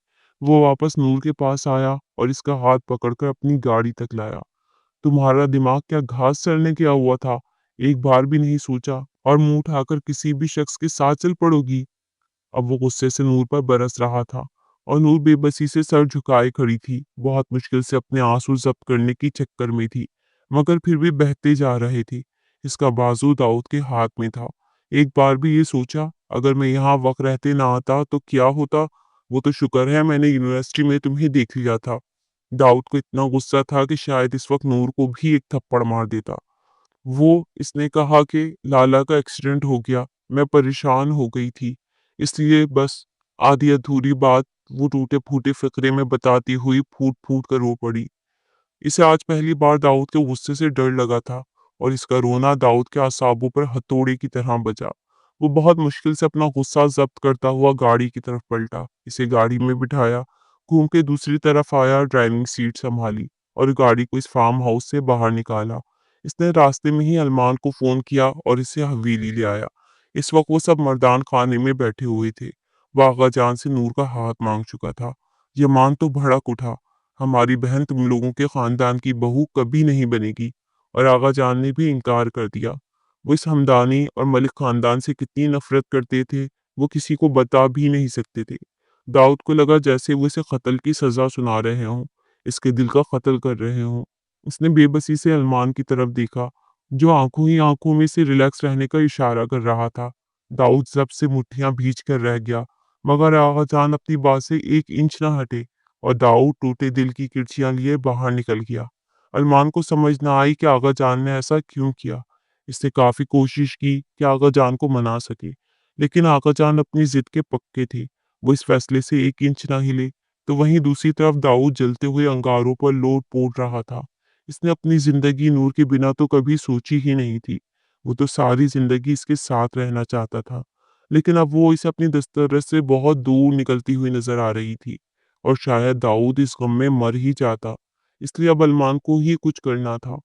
वो वापस नूर के पास आया और इसका हाथ पकड़कर अपनी गाड़ी तक लाया। तुम्हारा दिमाग क्या घास चरने गया हुआ था? एक बार भी नहीं सोचा और मुंह उठाकर किसी भी शख्स के साथ चल पड़ोगी? अब वो गुस्से से नूर पर बरस रहा था और नूर बेबसी से सर झुकाए खड़ी थी। बहुत मुश्किल से अपने आंसू जब्त करने की चक्कर में थी, मगर फिर भी बहते जा रहे थे। इसका बाजू दाऊद के हाथ में था। एक बार भी ये सोचा, अगर मैं यहाँ वक्त रहते ना आता तो क्या होता? वो तो शुक्र है मैंने यूनिवर्सिटी में तुम्हें देख लिया था। दाऊद को इतना गुस्सा था कि शायद इस वक्त नूर को भी एक थप्पड़ मार देता। वो इसने कहा कि लाला का एक्सीडेंट हो गया, मैं परेशान हो गई थी, इसलिए बस। आधी अधूरी बात वो टूटे फूटे फिक्रे में बताती हुई फूट फूट कर रो पड़ी। इसे आज पहली बार दाऊद के गुस्से से डर लगा था और इसका रोना दाऊद के असाबों पर हथौड़े की तरह बजा। वो बहुत मुश्किल से अपना गुस्सा जब्त करता हुआ गाड़ी की तरफ पलटा, इसे गाड़ी में बिठाया, घूम के दूसरी तरफ आया, ड्राइविंग सीट संभाली और गाड़ी को इस फार्म हाउस से बाहर निकाला। इसने रास्ते में ही अरमान को फोन किया और इसे हवेली ले आया। इस वक्त वो सब मर्दान खाने में बैठे हुए थे। वो आगा जान से नूर का हाथ मांग चुका था। यमान तो भड़क उठा, हमारी बहन तुम लोगों के खानदान की बहू कभी नहीं बनेगी। और आगा जान ने भी इनकार कर दिया। वो इस हमदानी और मलिक खानदान से कितनी नफरत करते थे, वो किसी को बता भी नहीं सकते थे। दाऊद को लगा जैसे वो इसे कत्ल की सजा सुना रहे हों, इसके दिल का कत्ल कर रहे हों। उसने बेबसी से अरमान की तरफ देखा, जो आंखों ही आंखों में से रिलैक्स रहने का इशारा कर रहा था। दाऊद जब से मुट्ठियां भींच कर रह गया, मगर आगा जान अपनी बात से 1 इंच न हटे और दाऊद टूटे दिल की किरचियां लिए बाहर निकल गया। अरमान को समझ न आई कि आगा जान ने ऐसा क्यों किया। इसने काफी कोशिश की कि आगा जान को मना सके, लेकिन आगा जान अपनी जिद के पक्के थे। वो इस फैसले से 1 इंच ना हिले। तो वहीं दूसरी तरफ दाऊद जलते हुए अंगारों पर लोट पोट रहा था। इसने अपनी जिंदगी नूर के बिना तो कभी सोची ही नहीं थी। वो तो सारी जिंदगी इसके साथ रहना चाहता था, लेकिन अब वो इसे अपनी दस्तरस से बहुत दूर निकलती हुई नजर आ रही थी। और शायद दाऊद इस गम में मर ही जाता, इसलिए अब अरमान को ही कुछ करना था,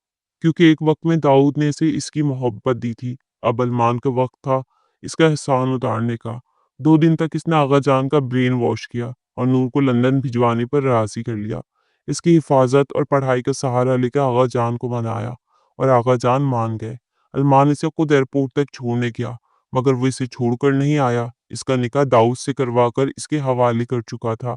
क्योंकि एक वक्त में दाऊद ने इसे इसकी मोहब्बत दी थी। अब अरमान का वक्त था इसका एहसान उतारने का। 2 दिन तक इसने आगा जान का ब्रेन वॉश किया और नूर को लंदन भिजवाने पर राजी कर लिया। इसकी हिफाजत और पढ़ाई का सहारा लेकर आगा जान को मनाया और आगा जान मान गए। अरमान इसे खुद एयरपोर्ट तक छोड़ने गया, मगर वो इसे छोड़कर नहीं आया। इसका निकाह दाऊद से करवाकर इसके हवाले कर चुका था।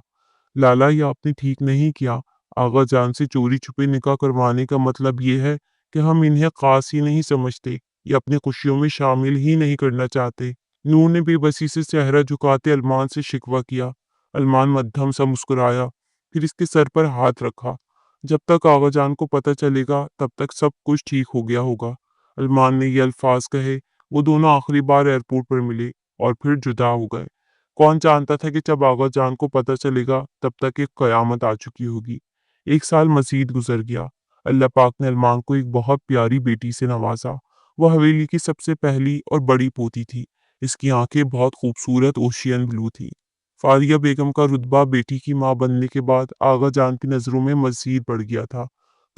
लाला, ये आपने ठीक नहीं किया। आगा जान से चोरी छुपे निकाह करवाने का मतलब ये है कि हम इन्हें खास ही नहीं समझते, ये अपनी खुशियों में शामिल ही नहीं करना चाहते। नूर ने बेबसी से चेहरा झुकाते अरमान से शिकवा किया। अरमान मध्यम सा मुस्कुराया, फिर इसके सर पर हाथ रखा। जब तक आगा जान को पता चलेगा तब तक सब कुछ ठीक हो गया होगा। अरमान ने ये अल्फाज कहे। वो दोनों आखिरी बार एयरपोर्ट पर मिले और फिर जुदा हो गए। कौन जानता था कि जब आगा जान को पता चलेगा तब तक एक कयामत आ चुकी होगी। एक साल मजीद गुजर गया। अल्लाह पाक ने अरमान को एक बहुत प्यारी बेटी से नवाजा। वह हवेली की सबसे पहली और बड़ी पोती थी। इसकी आंखें बहुत खूबसूरत ओशियन ब्लू थी। फारिया बेगम का रुतबा बेटी की मां बनने के बाद आगा जान की नज़रों में मजीद बढ़ गया था।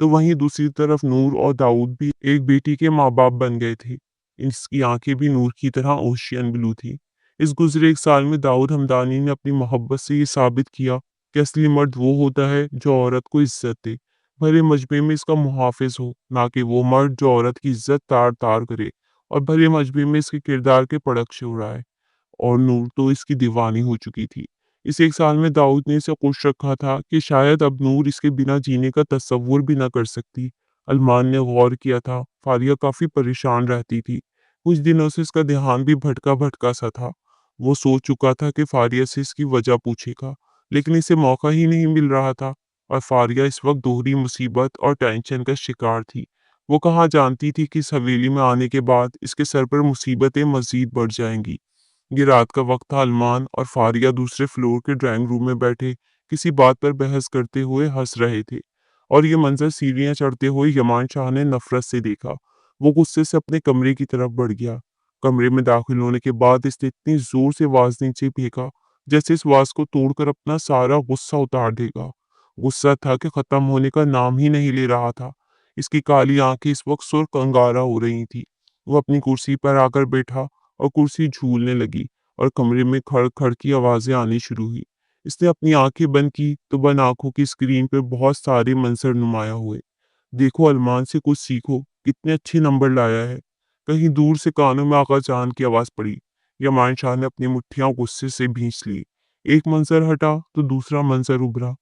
तो वहीं दूसरी तरफ नूर और दाऊद भी एक बेटी के माँ बाप बन गए थे। इसकी आंखें भी नूर की तरह ओशियन ब्लू थी। इस गुजरे एक साल में दाऊद हमदानी ने अपनी मोहब्बत से ये साबित किया कि असली मर्द वो होता है जो औरत को इज्जत दे, भले मजमे में इसका मुहाफिज हो, ना कि वो मर्द जो औरत की इज्जत तार तार करे और भले मजमे में इसके किरदार के पड़क उड़ाए। और नूर तो इसकी दीवानी हो चुकी थी। इस एक साल में दाऊद ने इसे खुश रखा था कि शायद अब नूर इसके बिना जीने का तस्वुर भी न कर सकती। अरमान ने गौर किया था, फारिया काफी परेशान रहती थी। कुछ दिनों से इसका ध्यान भी भटका भटका सा था। वो सोच चुका था कि फारिया से इसकी वजह पूछेगा, लेकिन इसे मौका ही नहीं मिल रहा था। और फारिया इस वक्त दोहरी मुसीबत और टेंशन का शिकार थी। वो कहाँ जानती थी कि इस हवेली में आने के बाद इसके सर पर मुसीबतें मजीद बढ़ जाएंगी। ये रात का वक्त था। अरमान और फारिया दूसरे फ्लोर के ड्राइंग रूम में बैठे किसी बात पर बहस करते हुए हंस रहे थे। और ये मंजर सीढ़ियां चढ़ते हुए यमान शाह ने नफरत से देखा। वो गुस्से से अपने कमरे की तरफ बढ़ गया। कमरे में दाखिल होने के बाद इसने इतनी जोर से आवाज नीचे फेंका जैसे इस आवाज को तोड़कर अपना सारा गुस्सा उतार देगा। गुस्सा था कि खत्म होने का नाम ही नहीं ले रहा था। इसकी काली आंखें इस वक्त सुर्ख अंगारा हो रही थी। वो अपनी कुर्सी पर आकर बैठा और कुर्सी झूलने लगी और कमरे में खड़ खड़ की आवाजें आनी शुरू हुई। इसने अपनी आंखें बंद की तो बंद आंखों की स्क्रीन पर बहुत सारे मंजर नुमाया हुए। देखो, अरमान से कुछ सीखो, कितने अच्छे नंबर लाया है। कहीं दूर से कानों में आका जान की आवाज पड़ी। यमान शाह ने अपनी मुट्ठियां गुस्से से भींच ली। एक मंजर हटा तो दूसरा मंजर उभरा।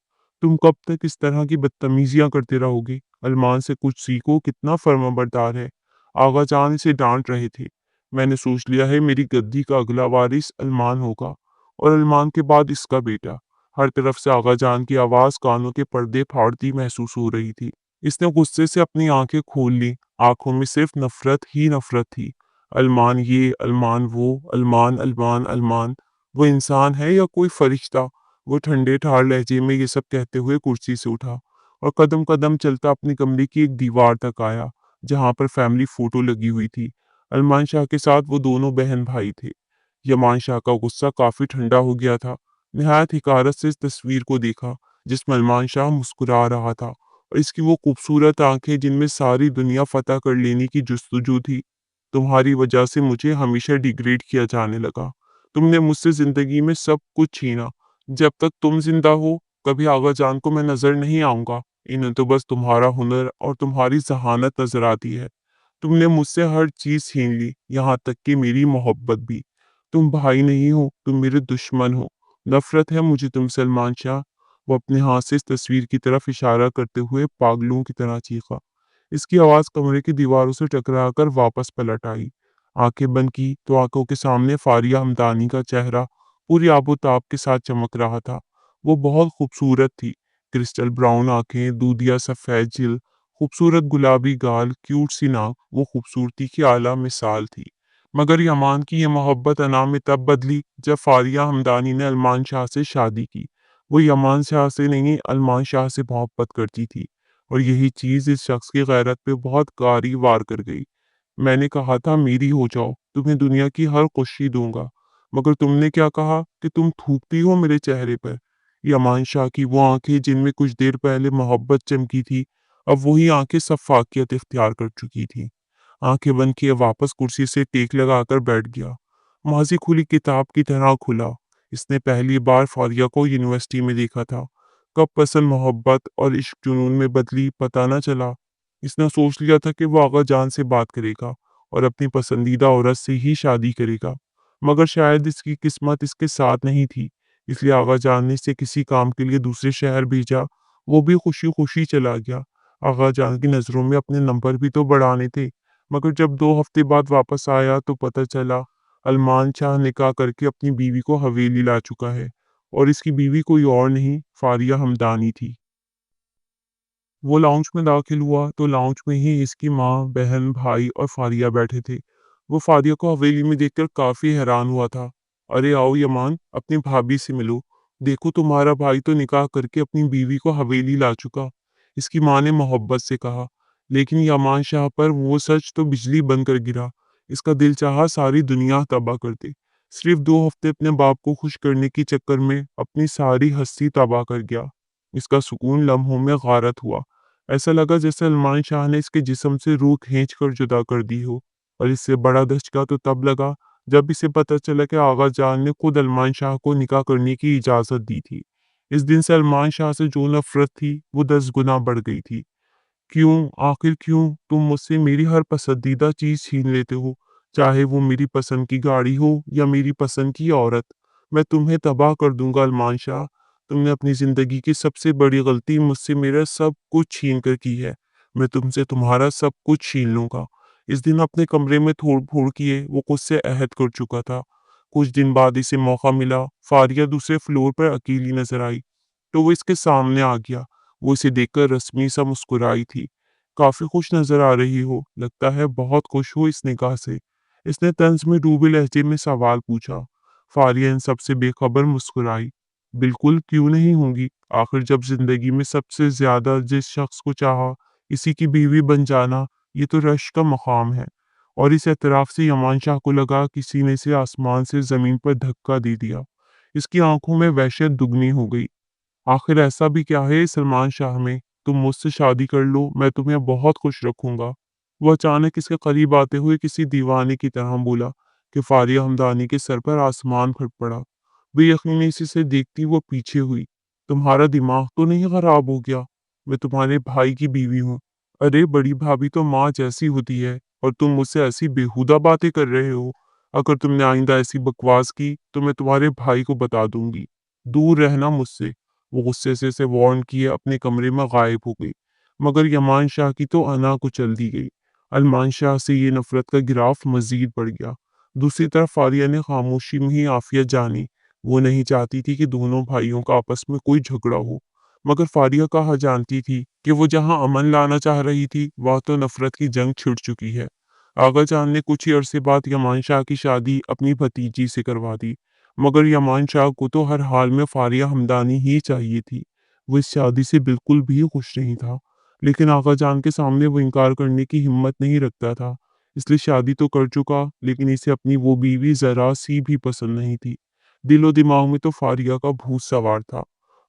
तुम कब तक इस तरह की बदतमीजियां करते रहोगे? अरमान से कुछ सीखो, कितना फर्माबरदार है। आगा जान इसे डांट रहे थे। मैंने सोच लिया है मेरी गद्दी का अगला वारिस अरमान होगा, और अरमान के बाद इसका बेटा। हर तरफ से आगा जान की आवाज कानों के पर्दे फाड़ती महसूस हो रही थी। इसने गुस्से से अपनी आंखें खोल ली। आंखों में सिर्फ नफरत ही नफरत थी। अरमान ये, अरमान वो, अरमान अरमान अरमान। वो इंसान है या कोई फरिश्ता? वो ठंडे ठार लहजे में ये सब कहते हुए कुर्सी से उठा और कदम कदम चलता अपनी कमरे की एक दीवार तक आया जहां पर फैमिली फोटो लगी हुई थी। अरमान शाह के साथ वो दोनों बहन भाई थे। यमान शाह का गुस्सा काफी ठंडा हो गया था। निहायत हिकारत से इस तस्वीर को देखा जिसमें अरमान शाह मुस्कुरा रहा था और इसकी वो खूबसूरत आंखें जिनमें सारी दुनिया फतह कर लेने की जुस्तजू थी। तुम्हारी वजह से मुझे हमेशा डिग्रेड किया जाने लगा। तुमने मुझसे जिंदगी में सब कुछ छीना। जब तक तुम जिंदा हो कभी आगा जान को मैं नजर नहीं आऊंगा। इन्हें तो बस तुम्हारा हुनर और तुम्हारी जहानत नजर आती है। तुमने मुझसे हर चीज छीन ली, यहाँ तक कि मेरी मोहब्बत भी। तुम भाई नहीं हो, तुम मेरे दुश्मन हो। नफरत है मुझे तुमसे अरमान शाह। वो अपने हाथ से इस तस्वीर की तरफ इशारा करते हुए पागलों की तरह चीखा। इसकी आवाज कमरे की दीवारों से टकराकर वापस पलट आई। आंखें बंद की तो आंखों के सामने फारिया हमदानी का चेहरा पूरी आबोताब के साथ चमक रहा था। वो बहुत खूबसूरत थी। क्रिस्टल ब्राउन आंखें, दूधिया सफेद जिल, खूबसूरत गुलाबी गाल, क्यूट सी नाक, वो खूबसूरती की आला मिसाल थी। मगर यमान की यह मोहब्बत अना में तब बदली जब फारिया हमदानी ने अरमान शाह से शादी की। वो यमान शाह से नहीं, अरमान शाह से मोहब्बत करती थी और यही चीज इस शख्स की गैरत पे बहुत कारी वार कर गई। मैंने कहा था मेरी हो जाओ, तुम्हें दुनिया की हर खुशी दूंगा, मगर तुमने क्या कहा कि तुम थूकती हो मेरे चेहरे पर। यमान शाह की वो आंखें जिनमें कुछ देर पहले मोहब्बत चमकी थी, अब वही आंखें सफाकियत इख्तियार कर चुकी थी। आंखें बंद किए वापस कुर्सी से टेक लगाकर बैठ गया। माजी खुली किताब की तरह खुला। इसने पहली बार फारिया को यूनिवर्सिटी में देखा था। कब पसंद मोहब्बत और इश्क जुनून में बदली पता न चला। इसने सोच लिया था कि वो आगा जान से बात करेगा और अपनी पसंदीदा औरत से ही शादी करेगा, मगर शायद इसकी किस्मत इसके साथ नहीं थी। इसलिए आगा जान ने इसे किसी काम के लिए दूसरे शहर भेजा। वो भी खुशी खुशी चला गया। आगा जान की नज़रों में अपने नंबर भी तो बढ़ाने थे, मगर जब 2 हफ्ते बाद वापस आया तो पता चला अरमान शाह निकाह करके अपनी बीवी को हवेली ला चुका है और इसकी बीवी कोई और नहीं, फारिया हमदानी थी। वो लाउंज में दाखिल हुआ तो लाउंज में ही इसकी माँ, बहन, भाई और फारिया बैठे थे। वो फारिया को हवेली में देखकर काफी हैरान हुआ था। अरे आओ यमान, अपनी भाभी से मिलो। देखो तुम्हारा भाई तो निकाह करके अपनी बीवी को हवेली ला चुका। इसकी माँ ने मोहब्बत से कहा। लेकिन यमान शाह पर वो सच तो बिजली बन कर गिरा। इसका दिल चाहा सारी दुनिया तबाह कर दे। सिर्फ 2 हफ्ते अपने बाप को खुश करने के चक्कर में अपनी सारी हस्ती तबाह कर गया। इसका सुकून लम्हों में गारत हुआ। ऐसा लगा जैसे सलमान शाह ने इसके जिस्म से रूह खींच कर जुदा कर दी हो। और इससे बड़ा धचका तो तब लगा जब इसे पता चला कि आगा जान ने खुद सलमान शाह को निकाह करने की इजाज़त दी थी। इस दिन से सलमान शाह से जो नफरत थी वो 10 गुना बढ़ गई थी। क्यों, आखिर क्यों तुम मुझसे मेरी हर पसंदीदा चीज छीन लेते हो? चाहे वो मेरी पसंद की गाड़ी हो या मेरी पसंद की औरत। मैं तुम्हें तबाह कर दूंगा अरमान शाह। तुमने अपनी जिंदगी की सबसे बड़ी गलती मुझसे मेरा सब कुछ छीन कर की है। मैं तुमसे तुम्हारा सब कुछ छीन लूंगा। इस दिन अपने कमरे में थोड़ फोड़ किए वो खुद से अहद कर चुका था। कुछ दिन बाद इसे मौका मिला। फारिया दूसरे फ्लोर पर अकेली नजर आई तो वो इसके सामने आ गया। वो इसे देखकर रस्मी सा मुस्कुराई थी। काफी खुश नजर आ रही हो, लगता है बहुत खुश हो इस निकाह से। इसने तंज में डूबे लहजे में सवाल पूछा। फारिया इन सबसे बेखबर मुस्कुराई। बिल्कुल, क्यों नहीं होंगी। आखिर जब जिंदगी में सबसे ज्यादा जिस शख्स को चाहा, इसी की बीवी बन जाना, ये तो रश्क का मकाम है। और इस एतराफ से यमान शाह को लगा किसी ने इसे आसमान से जमीन पर धक्का दे दिया। इसकी आंखों में वहशत दुगनी हो गई। आखिर ऐसा भी क्या है सलमान शाह में? तुम मुझसे शादी कर लो, मैं तुम्हें बहुत खुश रखूंगा। वो अचानक इसके करीब आते हुए किसी दीवाने की तरह बोला कि फारिया हमदानी के सर पर आसमान फट पड़ा। बेयकीनी इसी से देखती वो पीछे हुई। तुम्हारा दिमाग तो नहीं खराब हो गया? मैं तुम्हारे भाई की बीवी हूँ। अरे बड़ी भाभी तो माँ जैसी होती है और तुम मुझसे ऐसी बेहुदा बातें कर रहे हो। अगर तुमने आइंदा ऐसी बकवास की तो मैं तुम्हारे भाई को बता दूंगी। दूर रहना मुझसे। वो गुस्से से इसे वार्न किए अपने कमरे में गायब हो गई। मगर यमान शाह की तो अना कुचल दी गई। अरमान शाह से ये नफरत का गिराफ मजीद बढ़ गया। दूसरी तरफ फारिया ने खामोशी में ही आफियत जानी। वो नहीं चाहती थी कि दोनों भाइयों का आपस में कोई झगड़ा हो। मगर फारिया कहाँ जानती थी कि वो जहाँ अमन लाना चाह रही थी वह तो नफरत की जंग छिड़ चुकी है। आगा जान ने कुछ ही अरसे बाद यमान शाह की शादी अपनी भतीजी से करवा दी। मगर यमान शाह को तो हर हाल में फारिया हमदानी ही चाहिए थी। वो इस शादी से बिल्कुल भी खुश नहीं था। लेकिन आका जान के सामने वो इनकार करने की हिम्मत नहीं रखता था। इसलिए शादी तो कर चुका, लेकिन इसे अपनी वो बीवी जरा सी भी पसंद नहीं थी। दिलो दिमाग में तो फारिया का भूत सवार था।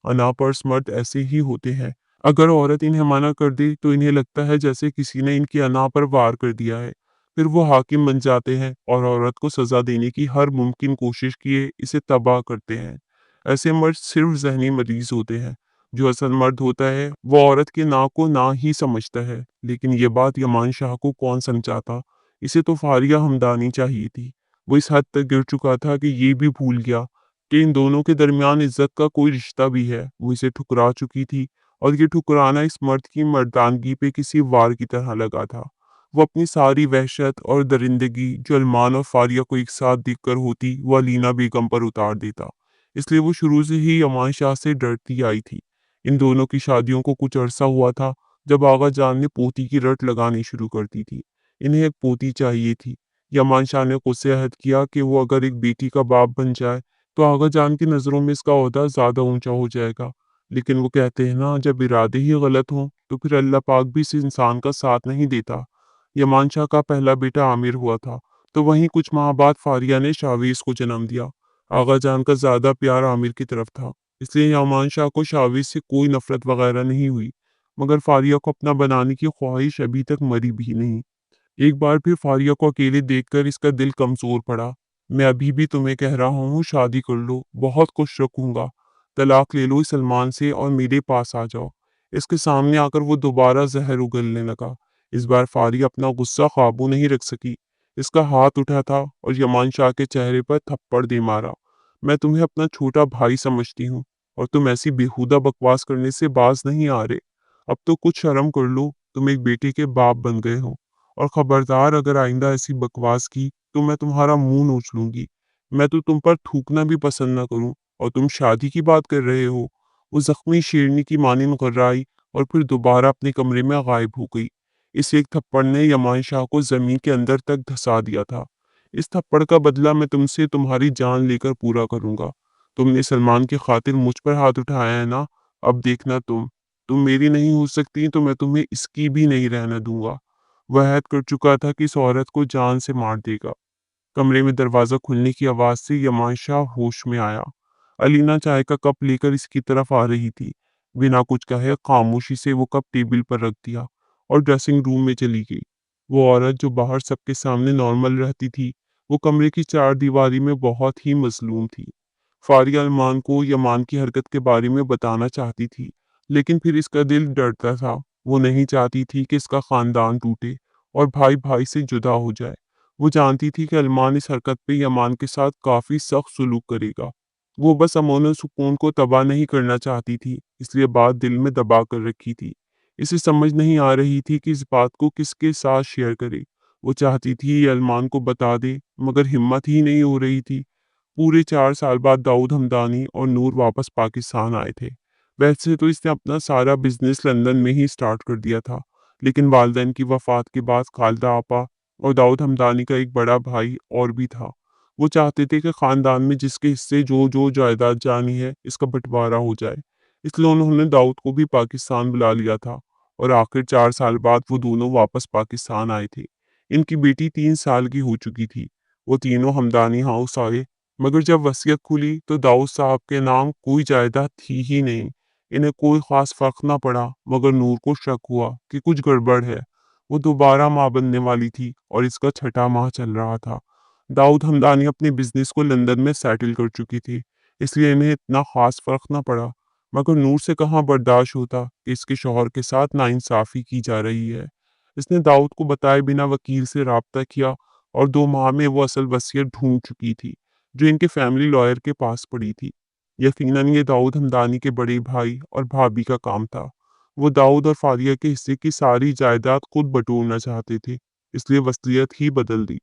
अनापढ़ मर्द ऐसे ही होते हैं। अगर औरत इन्हें मना कर दे तो इन्हें लगता है जैसे किसी ने इनकी अना पर वार कर दिया है। फिर वो हाकिम बन जाते हैं और औरत को सजा देने की हर मुमकिन कोशिश किए इसे तबाह करते हैं। ऐसे मर्द सिर्फ जहनी मरीज होते हैं। जो असल मर्द होता है वो औरत के ना को ना ही समझता है। लेकिन ये बात यमान शाह को कौन समझाता। इसे तो फारिया हमदानी चाहिए थी। वो इस हद तक गिर चुका था कि ये भी भूल गया कि इन दोनों के दरमियान इज्जत का कोई रिश्ता भी है। वो इसे ठुकरा चुकी थी और ये ठुकराना इस मर्द की मर्दानगी पे किसी वार की तरह लगा था। वो अपनी सारी वहशत और दरिंदगी जो अरमान और फारिया को एक साथ देखकर होती वो अलीना बेगम पर उतार देता। इसलिए वो शुरू से ही अमान शाह से डरती आई थी। इन दोनों की शादियों को कुछ अरसा हुआ था जब आगा जान ने पोती की रट लगानी शुरू कर दी थी। इन्हें एक पोती चाहिए थी। यमान शाह ने खुद से अहद किया कि वो अगर एक बेटी का बाप बन जाए तो आगा जान की नज़रों में इसका ओहदा ज़्यादा ऊंचा हो जाएगा। लेकिन वो कहते हैं ना, जब इरादे ही गलत हों तो फिर अल्लाह पाक भी इस इंसान का साथ नहीं देता। यमान शाह का पहला बेटा आमिर हुआ था तो वहीं कुछ माह बाद फारिया ने शावीज को जन्म दिया। आगा जान का ज्यादा प्यार आमिर की तरफ था, इसलिए यमान शाह को शावीज से कोई नफरत वगैरह नहीं हुई। मगर फारिया को अपना बनाने की ख्वाहिश अभी तक मरी भी नहीं। एक बार फिर फारिया को अकेले देखकर इसका दिल कमजोर पड़ा। मैं अभी भी तुम्हें कह रहा हूँ शादी कर लो, बहुत खुश रखूंगा। तलाक ले लो इस सलमान से और मेरे पास आ जाओ। इसके सामने आकर वो दोबारा जहर उगलने लगा। इस बार फारिया अपना गुस्सा काबू नहीं रख सकी। इसका हाथ उठा था और यमान शाह के चेहरे पर थप्पड़ दे मारा। मैं तुम्हें अपना छोटा भाई समझती हूँ और तुम ऐसी बेहुदा बकवास करने से बाज नहीं आ रहे। अब तो कुछ शर्म कर लो, तुम एक बेटे के बाप बन गए हो। और खबरदार अगर आइंदा ऐसी बकवास की तो मैं तुम्हारा मुंह नोच लूंगी। मैं तो तुम पर थूकना भी पसंद न करूं और तुम शादी की बात कर रहे हो। वो जख्मी शेरनी की मानिंद घर्राई और फिर दोबारा अपने कमरे में गायब हो गई। इस एक थप्पड़ ने यमान शाह को जमीन के अंदर तक धंसा दिया था। इस थप्पड़ का बदला मैं तुमसे तुम्हारी जान लेकर पूरा करूंगा। तुमने सलमान की खातिर मुझ पर हाथ उठाया है ना, अब देखना तुम मेरी नहीं हो सकती तो मैं तुम्हें इसकी भी नहीं रहने दूंगा। वह ऐद कर चुका था कि इस औरत को जान से मार देगा। कमरे में दरवाजा खुलने की आवाज से यमान शाह होश में आया। अलीना चाय का कप लेकर इसकी तरफ आ रही थी। बिना कुछ कहे खामोशी से वो कप टेबल पर रख दिया और ड्रेसिंग रूम में चली गई। वो औरत जो बाहर सबके सामने नॉर्मल रहती थी, वो कमरे की चार दीवारी में बहुत ही मजलूम थी। फारिया अरमान को यमान की हरकत के बारे में बताना चाहती थी, लेकिन फिर इसका दिल डरता था। वो नहीं चाहती थी कि इसका खानदान टूटे और भाई भाई से जुदा हो जाए। वो जानती थी कि अरमान इस हरकत पे यमान के साथ काफी सख्त सुलूक करेगा। वो बस अमन और सुकून को तबाह नहीं करना चाहती थी, इसलिए बात दिल में दबा कर रखी थी। इसे समझ नहीं आ रही थी कि इस बात को किसके साथ शेयर करे। वो चाहती थी ये अरमान को बता दे, मगर हिम्मत ही नहीं हो रही थी। पूरे 4 साल बाद दाऊद हमदानी और नूर वापस पाकिस्तान आए थे। वैसे तो इसने अपना सारा बिजनेस लंदन में ही स्टार्ट कर दिया था, लेकिन वालदैन की वफात के बाद खालदा आपा और दाऊद हमदानी का एक बड़ा भाई और भी था। वो चाहते थे कि खानदान में जिसके हिस्से जो जो जायदाद जानी है इसका बंटवारा हो जाए। इसलिए उन्होंने दाऊद को भी पाकिस्तान बुला लिया था और आखिर 4 साल बाद वो दोनों वापस पाकिस्तान आए थे। इनकी बेटी 3 साल की हो चुकी थी। वो तीनों हमदानी हाउस आए, मगर जब वसीयत खुली तो दाऊद साहब के नाम कोई जायदाद थी ही नहीं। इन्हें कोई खास फर्क ना पड़ा, मगर नूर को शक हुआ कि कुछ गड़बड़ है। वो दोबारा माँ बनने वाली थी और इसका छठा माह चल रहा था। दाऊद हमदानी अपने बिजनेस को लंदन में सेटल कर चुकी थी, इसलिए इन्हें इतना खास फर्क ना पड़ा। मगर नूर से कहाँ बर्दाश्त होता कि इसके शौहर के साथ नाइंसाफी की जा रही है। इसने दाऊद को बताए बिना वकील से राब्ता किया और 2 माह में वो असल वसीयत ढूंढ चुकी थी, जो इनके फैमिली लॉयर के पास पड़ी थी। यकीनन ये दाऊद हमदानी के बड़े भाई और भाभी का काम था। वो दाऊद और फारिया के हिस्से की सारी जायदाद खुद बटोरना चाहते थे, इसलिए वसीयत ही बदल दी।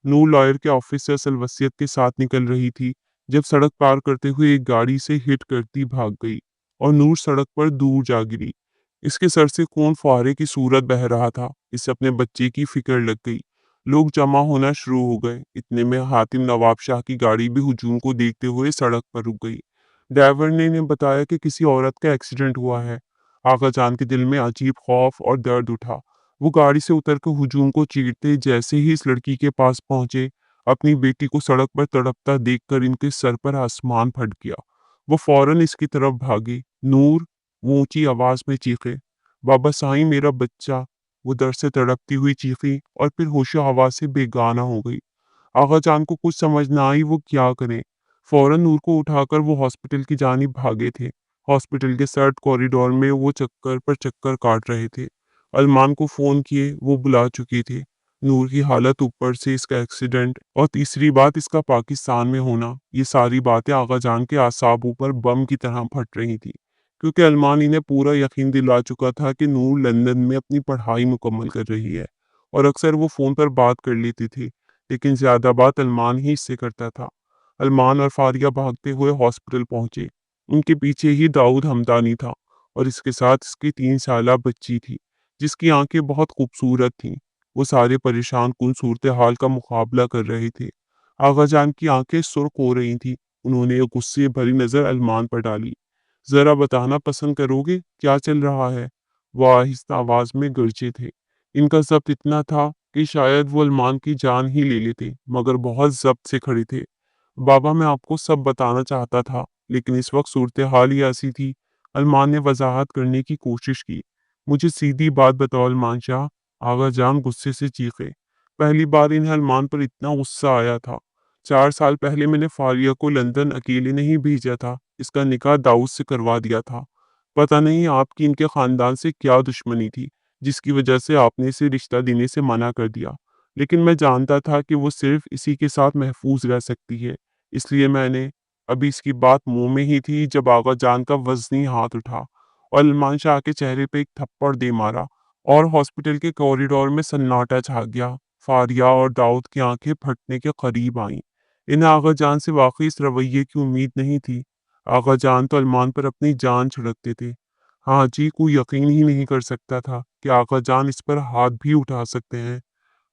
नूर लॉयर के ऑफिस से असल वसीयत के साथ निकल रही थी, जब सड़क पार करते हुए एक गाड़ी से हिट करती भाग गई और नूर सड़क पर दूर जा गिरी। इसके सर से खून फुहारे की सूरत बह रहा था। इसे अपने बच्चे की फिक्र लग गई। लोग जमा होना शुरू हो गए। इतने में हातिम नवाब शाह की गाड़ी भी हुजूम को देखते हुए सड़क पर रुक गई। ड्राइवर ने इन्हें बताया कि किसी औरत का एक्सीडेंट हुआ है। आगा जान के दिल में अजीब खौफ और दर्द उठा। वो गाड़ी से उतरकर हुजूम को चीरते जैसे ही इस लड़की के पास पहुंचे, अपनी बेटी को सड़क पर तड़पता देखकर इनके सर पर आसमान फट गया। वो फौरन इसकी तरफ भागे। नूर, वो ऊंची आवाज में चीखे, बाबा साईं मेरा बच्चा। वो दर्द से तड़पती हुई चीखी और फिर होशो हवास से बेगाना हो गई। आगा जान को कुछ समझ ना आई वो क्या करें। फौरन नूर को उठाकर वो हॉस्पिटल की जानिब भागे थे। हॉस्पिटल के सर्द कॉरिडोर में वो चक्कर पर चक्कर काट रहे थे। अरमान को फोन किए वो बुला चुके थे। नूर की हालत, ऊपर से इसका एक्सीडेंट और तीसरी बात इसका पाकिस्तान में होना, ये सारी बातें आगा जान के आसाबों पर बम की तरह फट रही थी। क्योंकि अरमान इन्हें पूरा यकीन दिला चुका था कि नूर लंदन में अपनी पढ़ाई मुकम्मल कर रही है और अक्सर वो फ़ोन पर बात कर लेती थी, लेकिन ज़्यादा बात अरमान ही इससे करता था। अरमान और फारिया भागते हुए हॉस्पिटल पहुंचे। उनके पीछे ही दाऊद हमदानी था और इसके साथ इसकी 3 साला बच्ची थी, जिसकी आंखें बहुत खूबसूरत थीं। वो सारे परेशान कुन सूरत हाल का मुकाबला कर रहे थे। आगा जान की आंखें सुर्ख हो रही थीं। उन्होंने एक गुस्से भरी नज़र अरमान पर डाली। जरा बताना पसंद करोगे क्या चल रहा है? वो आहिस्ता आवाज में गरजे थे। इनका जब्त इतना था कि शायद वो अरमान की जान ही ले लेते, मगर बहुत जब्त से खड़े थे। बाबा मैं आपको सब बताना चाहता था, लेकिन इस वक्त सूरत हाल ही ऐसी थी। अरमान ने वजाहत करने की कोशिश की। मुझे सीधी बात बताओ अरमान शाह, आगा जान गुस्से से चीखे। पहली बार इन्हें अरमान पर इतना गुस्सा आया था। 4 साल पहले मैंने फारिया को लंदन अकेले नहीं भेजा था, इसका निकाह दाऊद से करवा दिया था। पता नहीं आपकी इनके खानदान से क्या दुश्मनी थी, जिसकी वजह से आपने इसे रिश्ता देने से मना कर दिया। लेकिन मैं जानता था कि वो सिर्फ इसी के साथ महफूज रह सकती है, इसलिए मैंने, अभी इसकी बात मुंह में ही थी जब आगा जान का वजनी हाथ उठा और अरमान शाह के चेहरे पे एक थप्पड़ दे मारा और हॉस्पिटल के कॉरिडोर में सन्नाटा छा गया। फारिया और दाऊद की आंखें फटने के करीब आईं। इन्हें आगा जान से वाकई इस रवैये की उम्मीद नहीं थी। आगा जान तो अलमान पर अपनी जान छिड़कते थे। हाँ जी, कोई यकीन ही नहीं कर सकता था कि आगा जान इस पर हाथ भी उठा सकते हैं।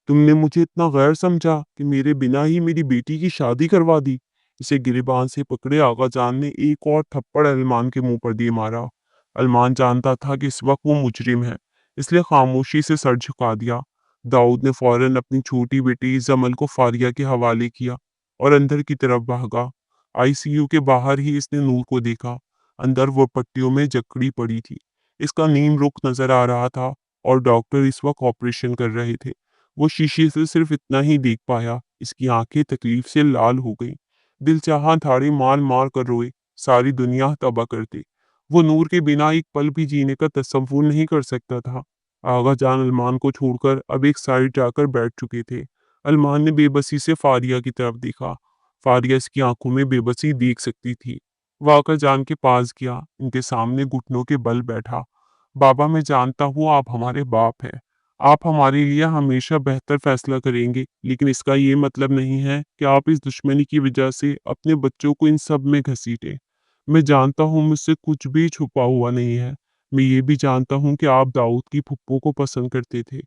तुमने मुझे इतना गैर समझा कि मेरे बिना ही मेरी बेटी की शादी करवा दी। इसे गिरेबान से पकड़े आगा जान ने एक और थप्पड़ अलमान के मुंह पर दिए मारा। अलमान जानता था कि इस वक्त वो मुजरिम है, इसलिए खामोशी से सर झुका दिया। दाऊद ने फौरन अपनी छोटी बेटी जमल को फारिया के हवाले किया और अंदर की तरफ भागा। आईसीयू के बाहर ही इसने नूर को देखा। अंदर वो पट्टियों में जकड़ी पड़ी थी। इसका नीम रुख नजर आ रहा था और डॉक्टर इस वक्त ऑपरेशन कर रहे थे। वो शीशे से सिर्फ इतना ही देख पाया, इसकी आंखें तकलीफ से लाल हो गईं। दिल चाहा थाड़े मार मार कर रोए, सारी दुनिया तबाह कर दे। वो नूर के बिना एक पल भी जीने का तसव्वुर नहीं कर सकता था। आगा जान अलमान को छोड़कर अब एक साइड जाकर बैठ चुके थे। अलमान ने बेबसी से फारिया की तरफ देखा। फारिया इसकी आंखों में बेबसी देख सकती थी। वह आगा जान के पास गया, इनके सामने घुटनों के बल बैठा। बाबा, मैं जानता हूँ आप हमारे बाप हैं। आप हमारे लिए हमेशा बेहतर फैसला करेंगे, लेकिन इसका ये मतलब नहीं है कि आप इस दुश्मनी की वजह से अपने बच्चों को इन सब में घसीटें। मैं जानता हूँ मुझसे कुछ भी छुपा हुआ नहीं है। मैं ये भी जानता हूँ कि आप दाऊद की फुप्पो को पसंद करते थे।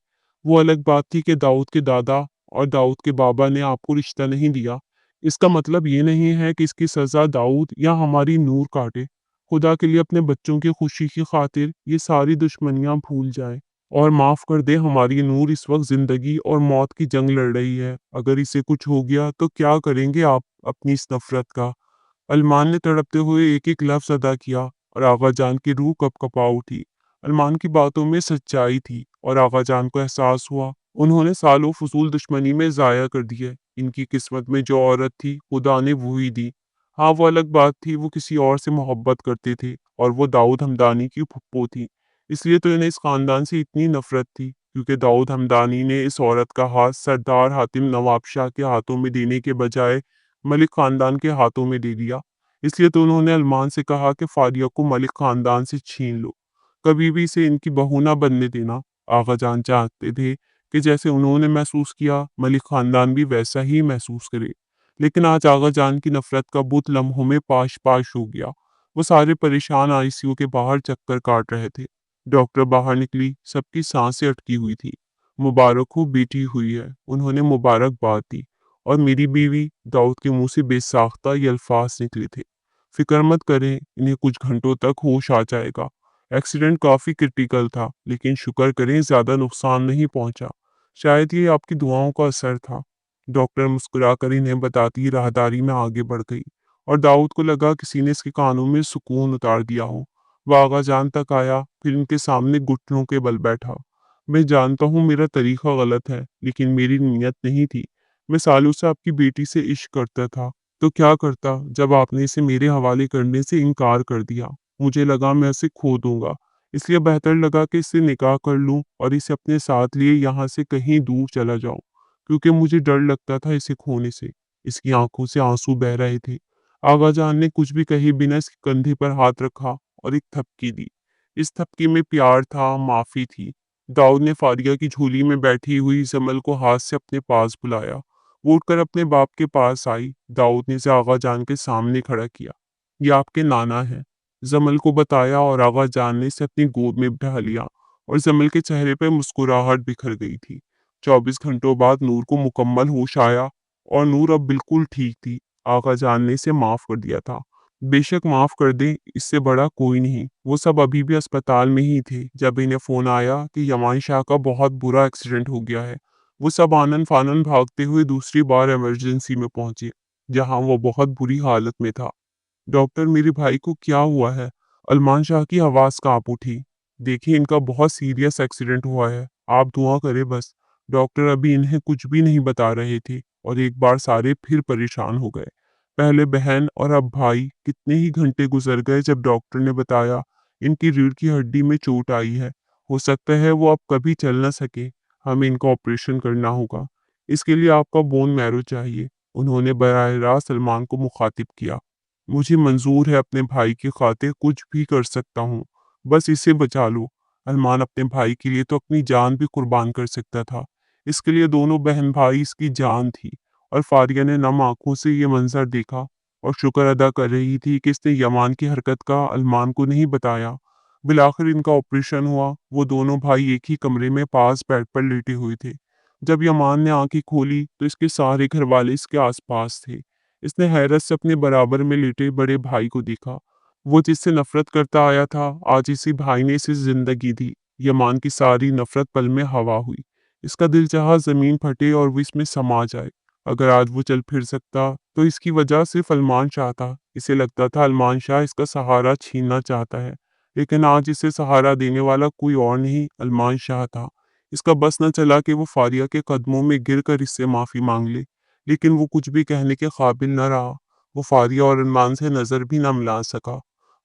वो अलग बात थी कि दाऊद के दादा और दाऊद के बाबा ने आपको रिश्ता नहीं दिया। इसका मतलब ये नहीं है कि इसकी सजा दाऊद या हमारी नूर काटे। खुदा के लिए अपने बच्चों की खुशी की खातिर ये सारी दुश्मनियां भूल जाए और माफ कर दे। हमारी नूर इस वक्त जिंदगी और मौत की जंग लड़ रही है। अगर इसे कुछ हो गया तो क्या करेंगे आप अपनी इस नफरत का? अलमान ने तड़पते हुए एक एक लफ्ज अदा किया और आगा जान की रूह कपकपा उठी। अलमान की बातों में सच्चाई थी और आगा जान को एहसास हुआ उन्होंने सालों फजूल दुश्मनी में जाया कर दिए। इनकी किस्मत में जो औरत थी खुदा ने वो ही दी। हाँ, वो अलग बात थी, वो किसी और से मोहब्बत करते थे और वो दाऊद हमदानी की फुप्पो थी। इसलिए तो इन्हें इस खानदान से इतनी नफरत थी, क्योंकि दाऊद हमदानी ने इस औरत का हाथ सरदार हातिम नवाब शाह के हाथों में देने के बजाय मलिक खानदान के हाथों में दे दिया। इसलिए तो उन्होंने अलमान से कहा कि फारिया को मलिक खानदान से छीन लो, कभी भी इसे इनकी बहू ना बनने देना। आगा जान चाहते थे कि जैसे उन्होंने महसूस किया मलिक खानदान भी वैसा ही महसूस करे। लेकिन आज आगा जान की नफरत का बुत लम्हों में पाश पाश हो गया। वो सारे परेशान आईसीयू के बाहर चक्कर काट रहे थे। डॉक्टर बाहर निकली, सबकी सांसें अटकी हुई थी। मुबारक हो, बेटी हुई है, उन्होंने मुबारकबाद दी और मेरी बीवी। दाऊद के मुंह से बेसाख्ता ये अल्फाज निकले थे। फिक्र मत करें, इन्हें कुछ घंटों तक होश आ जाएगा। एक्सीडेंट काफी क्रिटिकल था, लेकिन शुक्र करें ज्यादा नुकसान नहीं पहुंचा। शायद ये आपकी दुआओं का असर था। डॉक्टर मुस्कुराकर इन्हें बताती राहदारी में आगे बढ़ गई और दाऊद को लगा किसी ने इसके कानों में सुकून उतार दिया हो। वह आगा जान तक आया, फिर इनके सामने घुटनों के बल बैठा। मैं जानता हूँ मेरा तरीका गलत है, लेकिन मेरी नीयत नहीं थी। मैं सालों से आपकी बेटी से इश्क करता था, तो क्या करता जब आपने इसे मेरे हवाले करने से इनकार कर दिया। मुझे लगा मैं इसे खो दूंगा, इसलिए बेहतर लगा कि इससे निकाह कर लूं और इसे अपने साथ लिए यहाँ से कहीं दूर चला जाऊं, क्योंकि मुझे डर लगता था इसे खोने से। इसकी आंखों से आंसू बह रहे थे। आगा जान ने कुछ भी कहे बिना इसके कंधे पर हाथ रखा और एक थपकी दी। इस थपकी में प्यार था, माफी थी। दाऊद ने फारिया की झोली में बैठी हुई जमल को हाथ से अपने पास बुलाया। वो उठकर अपने बाप के पास आई। दाऊद ने इसे आगा जान के सामने खड़ा किया। ये आपके नाना है, जमल को बताया और आगा जान ने इसे अपनी गोद में बिठा लिया और जमल के चेहरे पर मुस्कुराहट बिखर गई थी। 24 घंटों बाद नूर को मुकम्मल होश आया और नूर अब बिल्कुल ठीक थी। आगा जान ने इसे माफ कर दिया था। बेशक माफ कर दे, इससे बड़ा कोई नहीं। वो सब अभी भी अस्पताल में ही थे जब इन्हें फोन आया कि यमान शाह का बहुत बुरा एक्सीडेंट हो गया है। वो सब आनन फानन भागते हुए दूसरी बार इमरजेंसी में पहुंचे, जहां वो बहुत बुरी हालत में था। डॉक्टर, मेरे भाई को क्या हुआ है? अरमान शाह की आवाज कांप उठी। देखिए, इनका बहुत सीरियस एक्सीडेंट हुआ है, आप दुआ करें बस। डॉक्टर अभी इन्हें कुछ भी नहीं बता रहे थे और एक बार सारे फिर परेशान हो गए। पहले बहन और अब भाई। कितने ही घंटे गुजर गए जब डॉक्टर ने बताया इनकी रीढ़ की हड्डी में चोट आई है। हो सकता है वो अब कभी चल ना सके। हमें इनका ऑपरेशन करना होगा। इसके लिए आपका बोन मैरो चाहिए। उन्होंने बराह रास्त सलमान को मुखातिब किया। मुझे मंजूर है, अपने भाई की खातिर कुछ भी कर सकता हूँ, बस इसे बचा लो। अरमान अपने भाई के लिए तो अपनी जान भी कुर्बान कर सकता था। इसके लिए दोनों बहन भाई इसकी जान थी। और फारिया ने नम आंखों से ये मंजर देखा और शुक्र अदा कर रही थी कि इसने यमान की हरकत का अरमान को नहीं बताया। बिलाखिर इनका ऑपरेशन हुआ। वो दोनों भाई एक ही कमरे में पास बेड पर लेटे हुए थे। जब यमान ने आंखें खोली तो इसके सारे घर वाले इसके आसपास थे। इसने हैरत से अपने बराबर में लेटे बड़े भाई को देखा। वो जिससे नफरत करता आया था, आज इसी भाई ने इसे जिंदगी दी। यमान की सारी नफरत पल में हवा हुई। इसका दिल चाहा जमीन फटे और वो इसमें समा जाए। अगर आज वो चल फिर सकता तो इसकी वजह सिर्फ अरमान शाह था। इसे लगता था अरमान शाह इसका सहारा छीनना चाहता है, लेकिन आज इसे सहारा देने वाला कोई और नहीं, अरमान शाह था। इसका बस न चला कि वो फारिया के कदमों में गिरकर इससे माफी मांग ले, लेकिन वो कुछ भी कहने के काबिल न रहा। वो फारिया और अरमान से नजर भी न मिला सका।